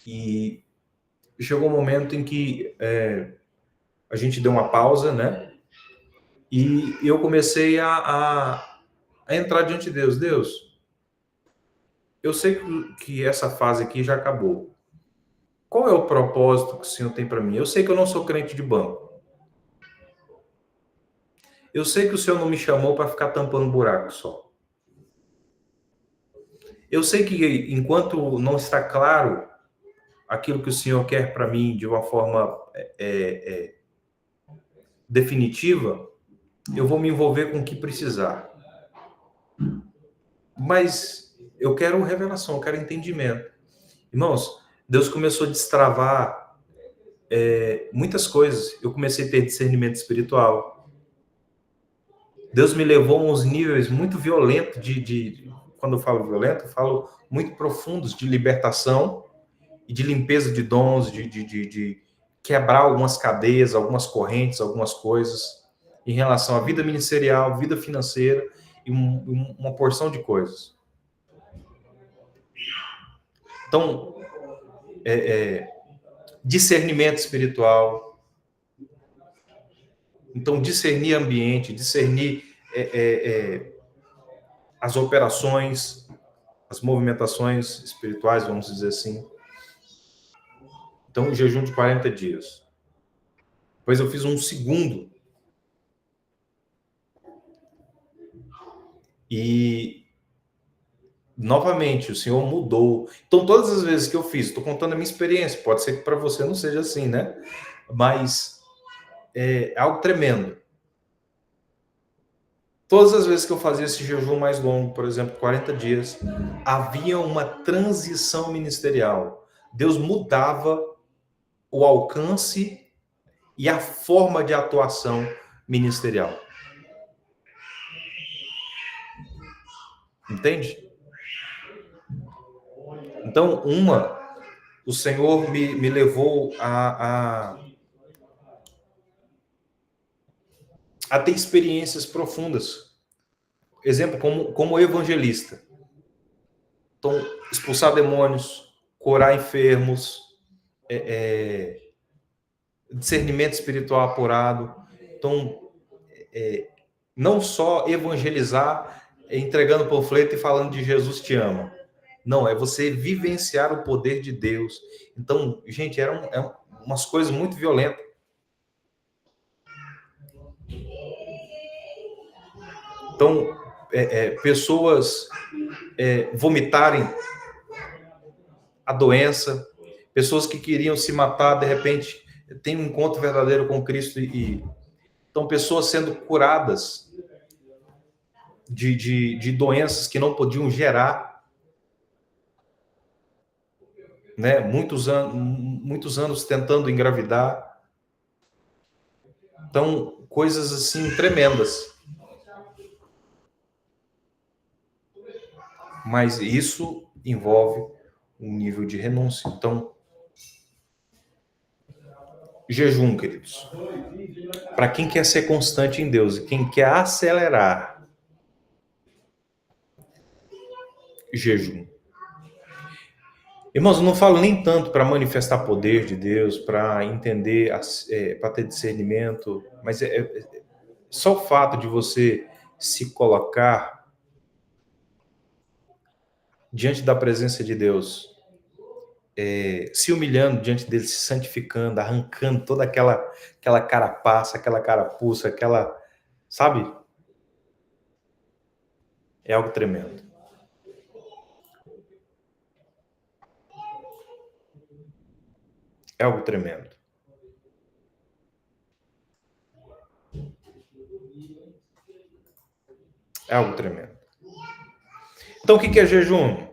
e chegou um momento em que a gente deu uma pausa, né? E eu comecei a entrar diante de Deus. Deus, eu sei que essa fase aqui já acabou. Qual é o propósito que o Senhor tem para mim? Eu sei que eu não sou crente de banco. Eu sei que o Senhor não me chamou para ficar tampando buraco só. Eu sei que enquanto não está claro aquilo que o Senhor quer para mim de uma forma definitiva, eu vou me envolver com o que precisar. Mas eu quero revelação, eu quero entendimento. Irmãos, Deus começou a destravar muitas coisas. Eu comecei a ter discernimento espiritual. Deus me levou a uns níveis muito violentos quando eu falo violento, eu falo muito profundos de libertação e de limpeza de dons, de quebrar algumas cadeias, algumas correntes, algumas coisas em relação à vida ministerial, vida financeira e uma porção de coisas. Então, discernimento espiritual. Então, discernir ambiente, discernir as operações, as movimentações espirituais, vamos dizer assim. Então, um jejum de 40 dias. Depois eu fiz um segundo. E, novamente, o Senhor mudou. Então, todas as vezes que eu fiz, estou contando a minha experiência, pode ser que para você não seja assim, né? Mas é algo tremendo. Todas as vezes que eu fazia esse jejum mais longo, por exemplo, 40 dias, havia uma transição ministerial. Deus mudava o alcance e a forma de atuação ministerial. Entende? Então, o Senhor me levou a ter experiências profundas. Exemplo, como evangelista. Então, expulsar demônios, curar enfermos, discernimento espiritual apurado. Então, não só evangelizar entregando panfleto e falando de Jesus te ama. Não, é você vivenciar o poder de Deus. Então, gente, eram umas coisas muito violentas. Então, pessoas vomitarem a doença, pessoas que queriam se matar, de repente, tem um encontro verdadeiro com Cristo. Então, pessoas sendo curadas de doenças que não podiam gerar, né? Muitos anos tentando engravidar. Então, coisas assim tremendas. Mas isso envolve um nível de renúncia. Então, jejum, queridos. Para quem quer ser constante em Deus e quem quer acelerar, jejum. Irmãos, eu não falo nem tanto para manifestar poder de Deus, para entender, para ter discernimento, mas só o fato de você se colocar diante da presença de Deus, se humilhando diante dele, se santificando, arrancando toda aquela carapaça, aquela carapuça, sabe? É algo tremendo. É algo tremendo. É algo tremendo. Então, o que é jejum?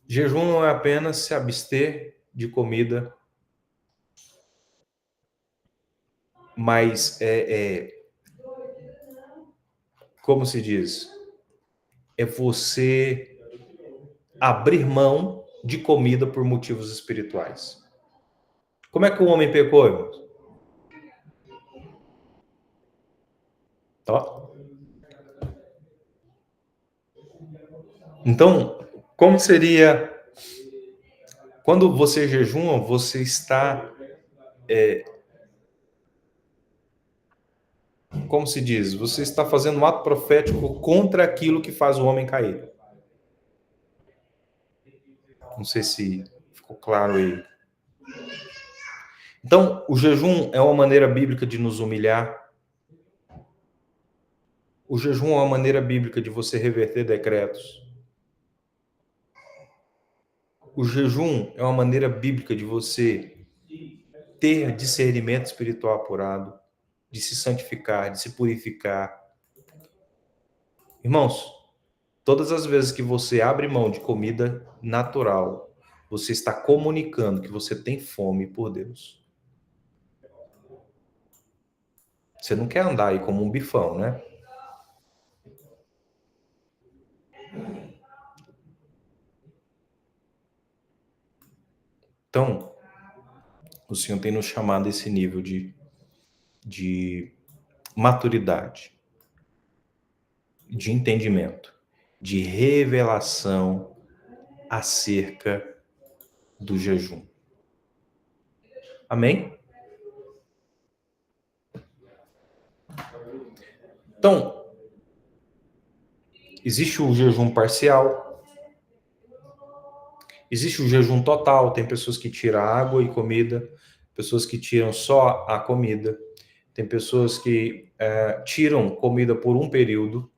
Jejum não é apenas se abster de comida Mas como se diz? É você abrir mão de comida por motivos espirituais. Como é que o homem pecou, irmãos? Ó. Então, como seria quando você jejuma, você está, como se diz? Você está fazendo um ato profético contra aquilo que faz o homem cair. Não sei se ficou claro aí. Então, o jejum é uma maneira bíblica de nos humilhar. O jejum é uma maneira bíblica de você reverter decretos. O jejum é uma maneira bíblica de você ter discernimento espiritual apurado, de se santificar, de se purificar. Irmãos, todas as vezes que você abre mão de comida natural, você está comunicando que você tem fome por Deus. Você não quer andar aí como um bifão, né? Então, o Senhor tem nos chamado a esse nível de maturidade, de entendimento, de revelação acerca do jejum. Amém? Então, existe o jejum parcial, existe o jejum total. Tem pessoas que tiram água e comida, pessoas que tiram só a comida, tem pessoas que tiram comida por um período.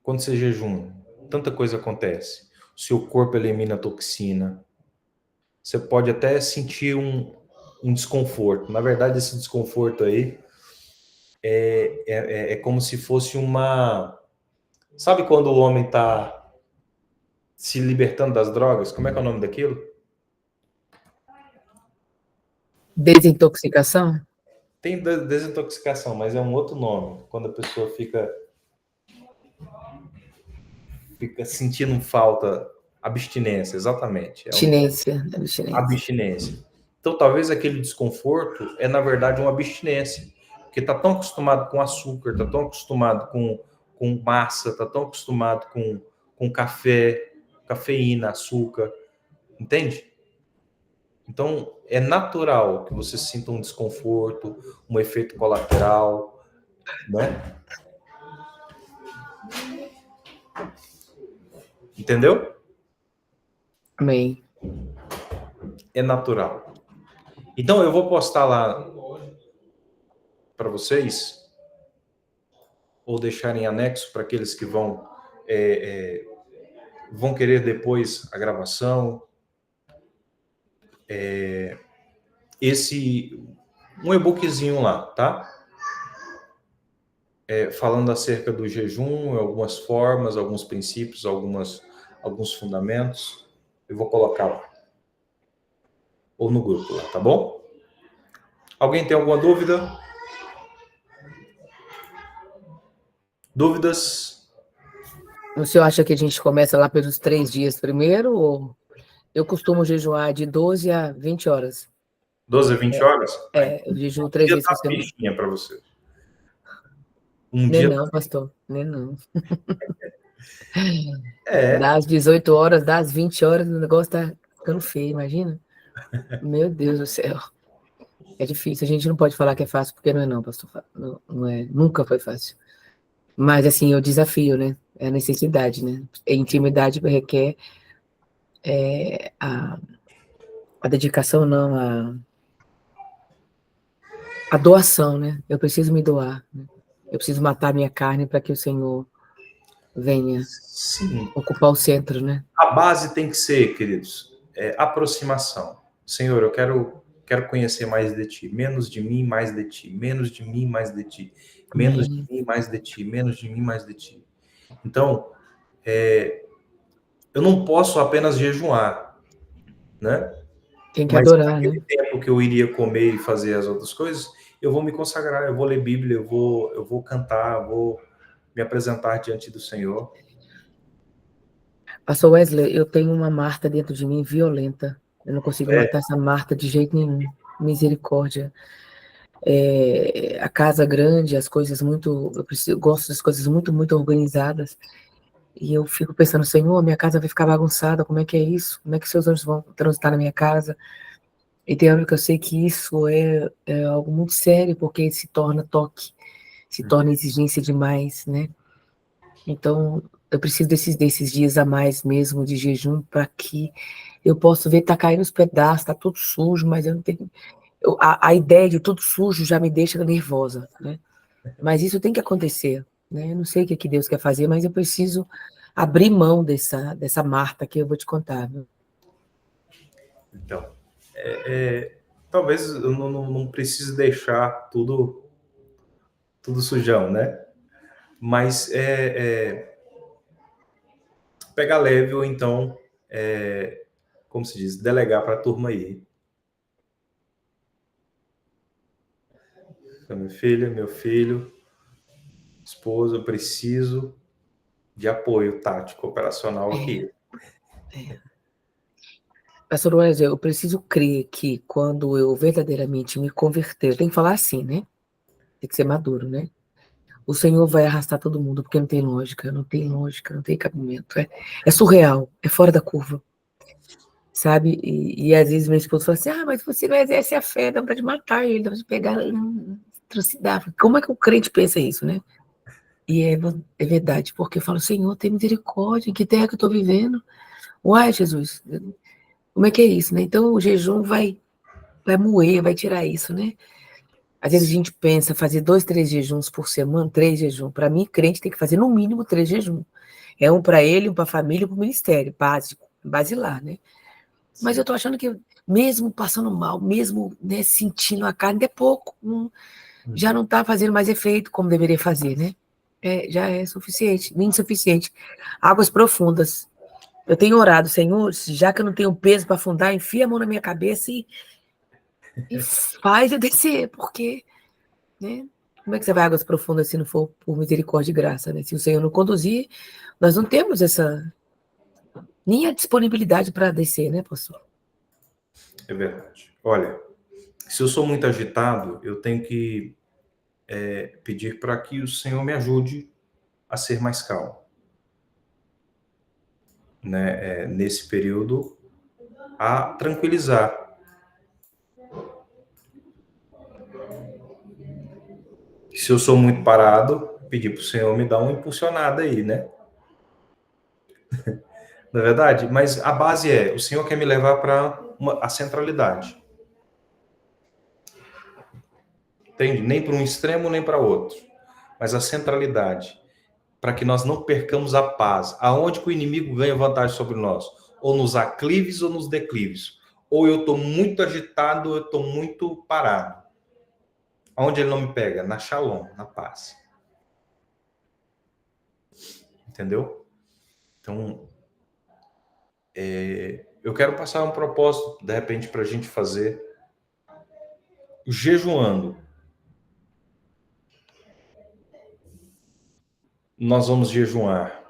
Quando você jejum, tanta coisa acontece. O seu corpo elimina toxina. Você pode até sentir um desconforto. Na verdade, esse desconforto aí é como se fosse uma... Sabe quando o homem está se libertando das drogas? Como é que é o nome daquilo? Desintoxicação? Tem desintoxicação, mas é um outro nome. Quando a pessoa fica sentindo falta, abstinência, exatamente. É Abstinência, abstinência. abstinência. Então, talvez aquele desconforto é, na verdade, uma abstinência. Porque está tão acostumado com açúcar, está tão acostumado com massa, está tão acostumado com café, cafeína, açúcar. Entende? Então, é natural que você sinta um desconforto, um efeito colateral, né? Entendeu? Amém. É natural. Então, eu vou postar lá para vocês, ou deixar em anexo para aqueles que vão querer depois a gravação, um e-bookzinho lá, tá? Falando acerca do jejum, algumas formas, alguns princípios, alguns fundamentos. Eu vou colocar lá. Ou no grupo lá, tá bom? Alguém tem alguma dúvida? Dúvidas? O senhor acha que a gente começa lá pelos 3 dias primeiro? Ou eu costumo jejuar de 12 a 20 horas. 12 a 20 horas? Eu jejuo 3 dia vezes tá por semana. fichinha para você. Um Nem dia não, pastor. Nem não. é. Das 18 horas, das 20 horas, o negócio tá ficando feio, imagina? Meu Deus do céu. É difícil. A gente não pode falar que é fácil, porque não é não, pastor. Não, não é, nunca foi fácil. Mas, assim, é o desafio, né? É a necessidade, né? A intimidade requer a dedicação, não, a doação, né? Eu preciso me doar. Né? Eu preciso matar minha carne para que o Senhor venha Sim. ocupar o centro, né? A base tem que ser, queridos, aproximação. Senhor, eu quero conhecer mais de ti. Menos de mim, mais de ti. Menos de mim, mais de ti. Menos de mim, mais de ti. Menos de mim, mais de ti. Então, eu não posso apenas jejuar, né? Tem que Mas adorar, né? aquele tempo que eu iria comer e fazer as outras coisas, eu vou me consagrar, eu vou ler Bíblia, eu vou cantar, eu vou me apresentar diante do Senhor. Pastor Wesley, eu tenho uma Marta dentro de mim violenta. Eu não consigo É, matar essa Marta de jeito nenhum. Misericórdia. A casa grande, as coisas muito. Eu gosto das coisas muito, muito organizadas. E eu fico pensando, Senhor, minha casa vai ficar bagunçada, como é que é isso? Como é que seus anjos vão transitar na minha casa? E tem hora que eu sei que isso é algo muito sério, porque se torna toque, se torna exigência demais, né? Então, eu preciso desses dias a mais mesmo de jejum para que eu possa ver, tá caindo os pedaços, tá tudo sujo, mas eu não tenho. A ideia de tudo sujo já me deixa nervosa, né? Mas isso tem que acontecer, né? Eu não sei o que, que Deus quer fazer, mas eu preciso abrir mão dessa Marta que eu vou te contar, viu? então, talvez eu não precise deixar tudo sujão, né? Mas pegar leve ou então, como se diz, delegar para a turma aí. Então, minha filha, meu filho, esposa, eu preciso de apoio tático operacional aqui. É. Pastor Wesley, eu preciso crer que quando eu verdadeiramente me converter, eu tenho que falar assim, né? Tem que ser maduro, né? O Senhor vai arrastar todo mundo, porque não tem lógica, não tem lógica, não tem cabimento. É surreal, é fora da curva, sabe? E às vezes minha esposa fala assim, mas você não exerce a fé, dá pra matar ele, dá pra pegar, trucidar. Como é que o crente pensa isso, né? E é verdade, porque eu falo, Senhor, tem misericórdia, em que terra que eu tô vivendo? Uai, Jesus, como é que é isso, né? Então o jejum vai moer, vai tirar isso, né? Às vezes a gente pensa fazer 2, 3 jejuns por semana, 3 jejuns. Para mim, crente tem que fazer no mínimo 3 jejuns. É um para ele, um para a família, um para o ministério, básico, basilar, né? Mas eu tô achando que mesmo passando mal, mesmo, né, sentindo a carne, é pouco. Já não tá fazendo mais efeito como deveria fazer, né? Já é suficiente, insuficiente. Águas profundas. Eu tenho orado, Senhor, já que eu não tenho peso para afundar, enfia a mão na minha cabeça e faz eu descer, porque, né? Como é que você vai águas profundas se não for por misericórdia e graça, né? Se o Senhor não conduzir, nós não temos nem a disponibilidade para descer, né, pastor? É verdade. Olha, se eu sou muito agitado, eu tenho que pedir para que o Senhor me ajude a ser mais calmo, né? Nesse período, a tranquilizar. Se eu sou muito parado, pedir para o Senhor me dar uma impulsionada aí, né? Na verdade, mas a base o Senhor quer me levar para a centralidade. Entende? Nem para um extremo, nem para outro. Mas a centralidade, para que nós não percamos a paz. Aonde que o inimigo ganha vantagem sobre nós? Ou nos aclives ou nos declives. Ou eu estou muito agitado, ou eu estou muito parado. Aonde ele não me pega? Na shalom, na paz. Entendeu? Então, eu quero passar um propósito, de repente, para a gente fazer jejuando. Nós vamos jejuar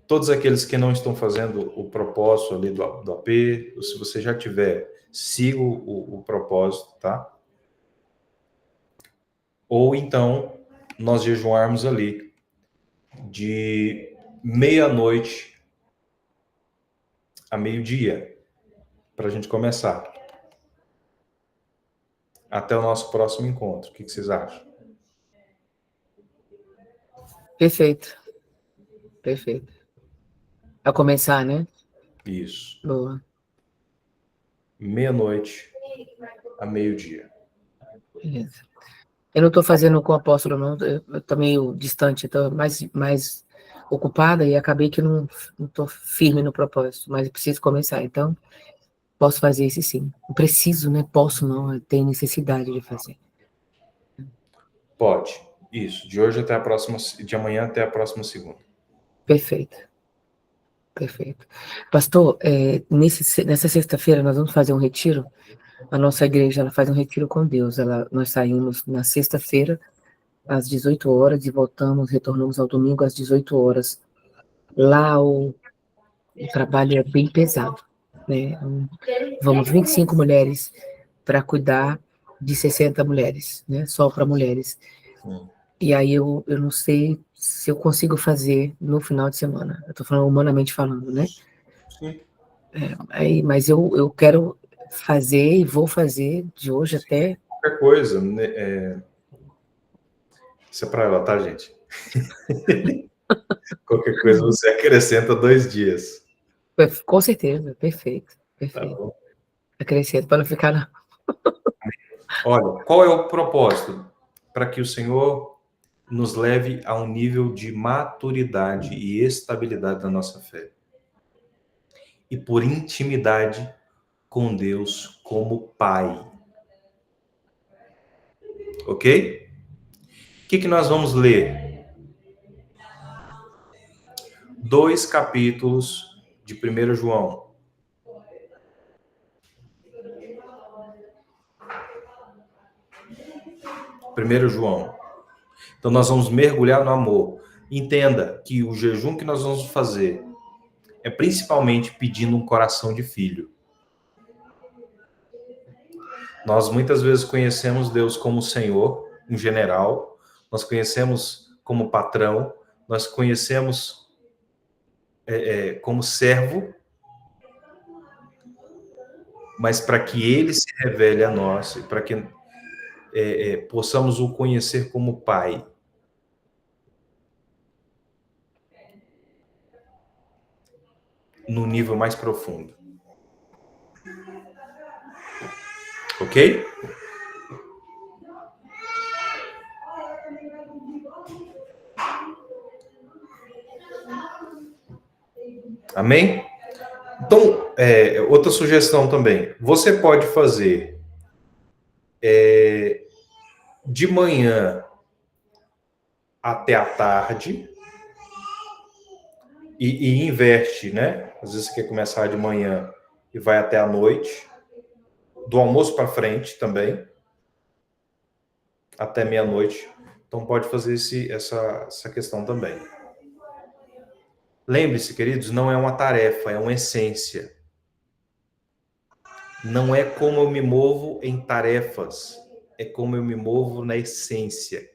todos aqueles que não estão fazendo o propósito ali do AP, se você já tiver, siga o propósito, tá? Ou então, nós jejuarmos ali de meia-noite a meio-dia, para a gente começar. Até o nosso próximo encontro. O que vocês acham? Perfeito. Perfeito. Para começar, né? Isso. Boa. Meia-noite a meio-dia. Beleza. Eu não estou fazendo com o apóstolo, não. Eu estou meio distante, estou mais ocupada e acabei que não estou firme no propósito, mas eu preciso começar. Então, posso fazer isso sim. Não preciso, né? Posso não, eu tenho necessidade de fazer. Pode. Isso. De hoje até a próxima, de amanhã até a próxima segunda. Perfeito. Perfeito. Pastor, nessa sexta-feira nós vamos fazer um retiro. A nossa igreja ela faz um retiro com Deus. Nós saímos na sexta-feira às 18 horas e retornamos ao domingo às 18 horas. Lá o trabalho é bem pesado, né? Vamos 25 mulheres para cuidar de 60 mulheres, né? Só para mulheres. E aí eu não sei se eu consigo fazer no final de semana. Eu estou falando humanamente falando, né? Sim. Mas eu quero fazer e vou fazer de hoje até... Qualquer coisa, né? Isso é para ela, tá, gente? Qualquer coisa você acrescenta 2 dias. Com certeza, perfeito. Tá bom? Acrescento, para não ficar... Não. Olha, qual é o propósito? Para que o Senhor nos leve a um nível de maturidade e estabilidade da nossa fé. E por intimidade com Deus como Pai. Ok? O que nós vamos ler? 2 capítulos de 1 João. Então nós vamos mergulhar no amor. Entenda que o jejum que nós vamos fazer é principalmente pedindo um coração de filho. Nós muitas vezes conhecemos Deus como Senhor, um general, nós conhecemos como patrão, nós conhecemos como servo, mas para que Ele se revele a nós, e para que possamos o conhecer como Pai. No nível mais profundo. Ok? Amém? Então, outra sugestão também. Você pode fazer de manhã até a tarde e inverte, né? Às vezes você quer começar de manhã e vai até a noite. Do almoço para frente também. Até meia-noite. Então pode fazer essa questão também. Lembre-se, queridos, não é uma tarefa, é uma essência. Não é como eu me movo em tarefas, é como eu me movo na essência.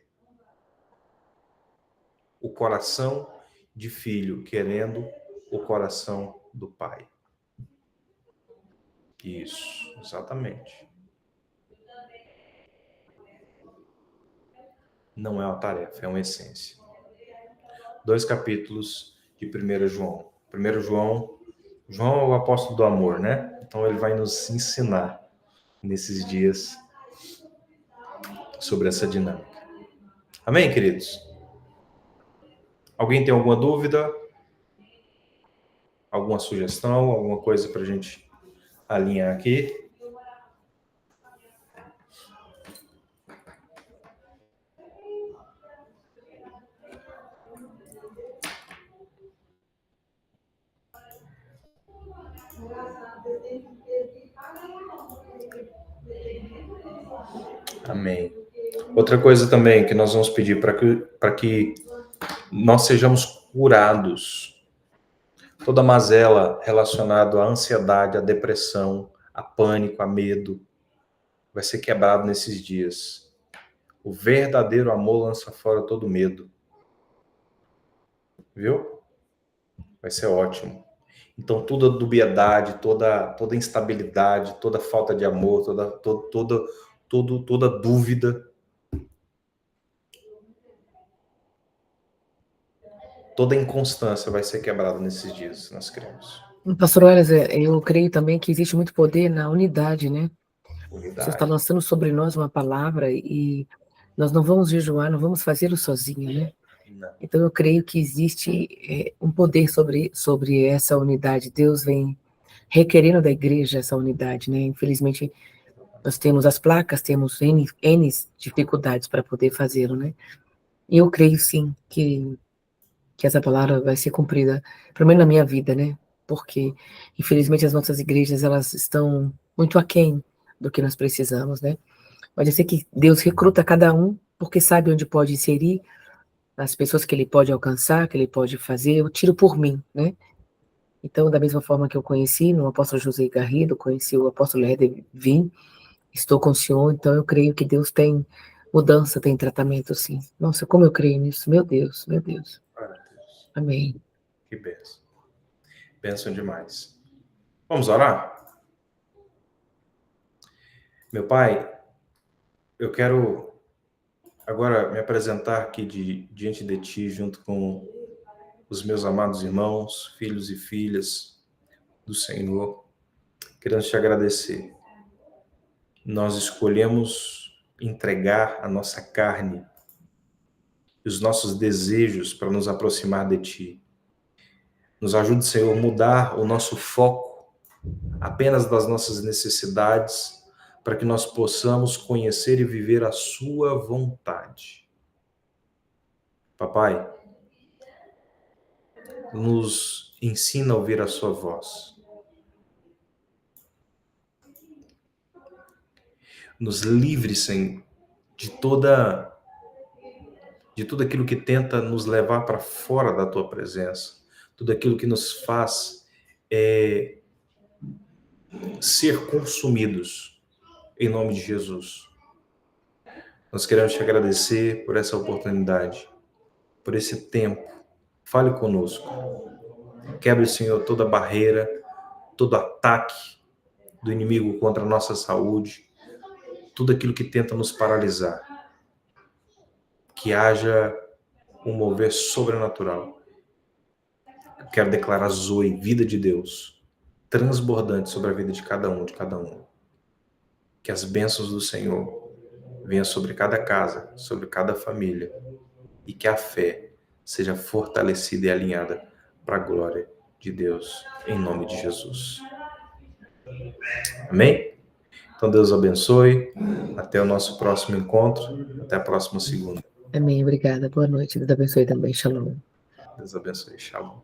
O coração de filho querendo o coração do pai. Isso, exatamente. Não é uma tarefa, é uma essência. 2 capítulos de 1 João. 1 João é o apóstolo do amor, né? Então ele vai nos ensinar nesses dias sobre essa dinâmica. Amém, queridos? Alguém tem alguma dúvida? Alguma sugestão? Alguma coisa para a gente alinhar aqui? Amém. Outra coisa também que nós vamos pedir para que nós sejamos curados. Toda mazela relacionada à ansiedade, à depressão, a pânico, a medo, vai ser quebrado nesses dias. O verdadeiro amor lança fora todo medo. Viu? Vai ser ótimo. Então, toda dubiedade, toda instabilidade, toda falta de amor, toda dúvida, toda inconstância vai ser quebrada nesses dias, nós cremos. Pastor Wallace, eu creio também que existe muito poder na unidade, né? Você está lançando sobre nós uma palavra e nós não vamos jejuar, não vamos fazê-lo sozinho, né? Não. Então eu creio que existe um poder sobre essa unidade. Deus vem requerendo da igreja essa unidade, né? Infelizmente, nós temos as placas, temos N dificuldades para poder fazê-lo, né? E eu creio sim que que essa palavra vai ser cumprida, pelo menos na minha vida, né? Porque, infelizmente, as nossas igrejas, elas estão muito aquém do que nós precisamos, né? Pode ser que Deus recruta cada um, porque sabe onde pode inserir as pessoas que Ele pode alcançar, que Ele pode fazer. Eu tiro por mim, né? Então, da mesma forma que eu conheci no apóstolo José Garrido, conheci o apóstolo Éder Vim, estou com o Senhor, então eu creio que Deus tem mudança, tem tratamento, sim. Nossa, como eu creio nisso, meu Deus, meu Deus. Glória a Deus. Amém. Que bênção. Bênção demais. Vamos orar? Meu Pai, eu quero agora me apresentar aqui diante de Ti, junto com os meus amados irmãos, filhos e filhas do Senhor. Queremos Te agradecer. Nós escolhemos entregar a nossa carne e os nossos desejos para nos aproximar de Ti. Nos ajude, Senhor, a mudar o nosso foco apenas das nossas necessidades, para que nós possamos conhecer e viver a Sua vontade. Papai, nos ensina a ouvir a Sua voz. Nos livre, Senhor, de tudo aquilo que tenta nos levar para fora da Tua presença, tudo aquilo que nos faz ser consumidos, em nome de Jesus. Nós queremos Te agradecer por essa oportunidade, por esse tempo. Fale conosco. Quebre, Senhor, toda barreira, todo ataque do inimigo contra a nossa saúde, tudo aquilo que tenta nos paralisar. Que haja um mover sobrenatural. Eu quero declarar Zoe, vida de Deus, transbordante sobre a vida de cada um, Que as bênçãos do Senhor venham sobre cada casa, sobre cada família, e que a fé seja fortalecida e alinhada para a glória de Deus, em nome de Jesus. Amém? Então Deus abençoe. Até o nosso próximo encontro. Até a próxima segunda. Amém, obrigada. Boa noite. Deus abençoe também. Shalom. Deus abençoe. Shalom.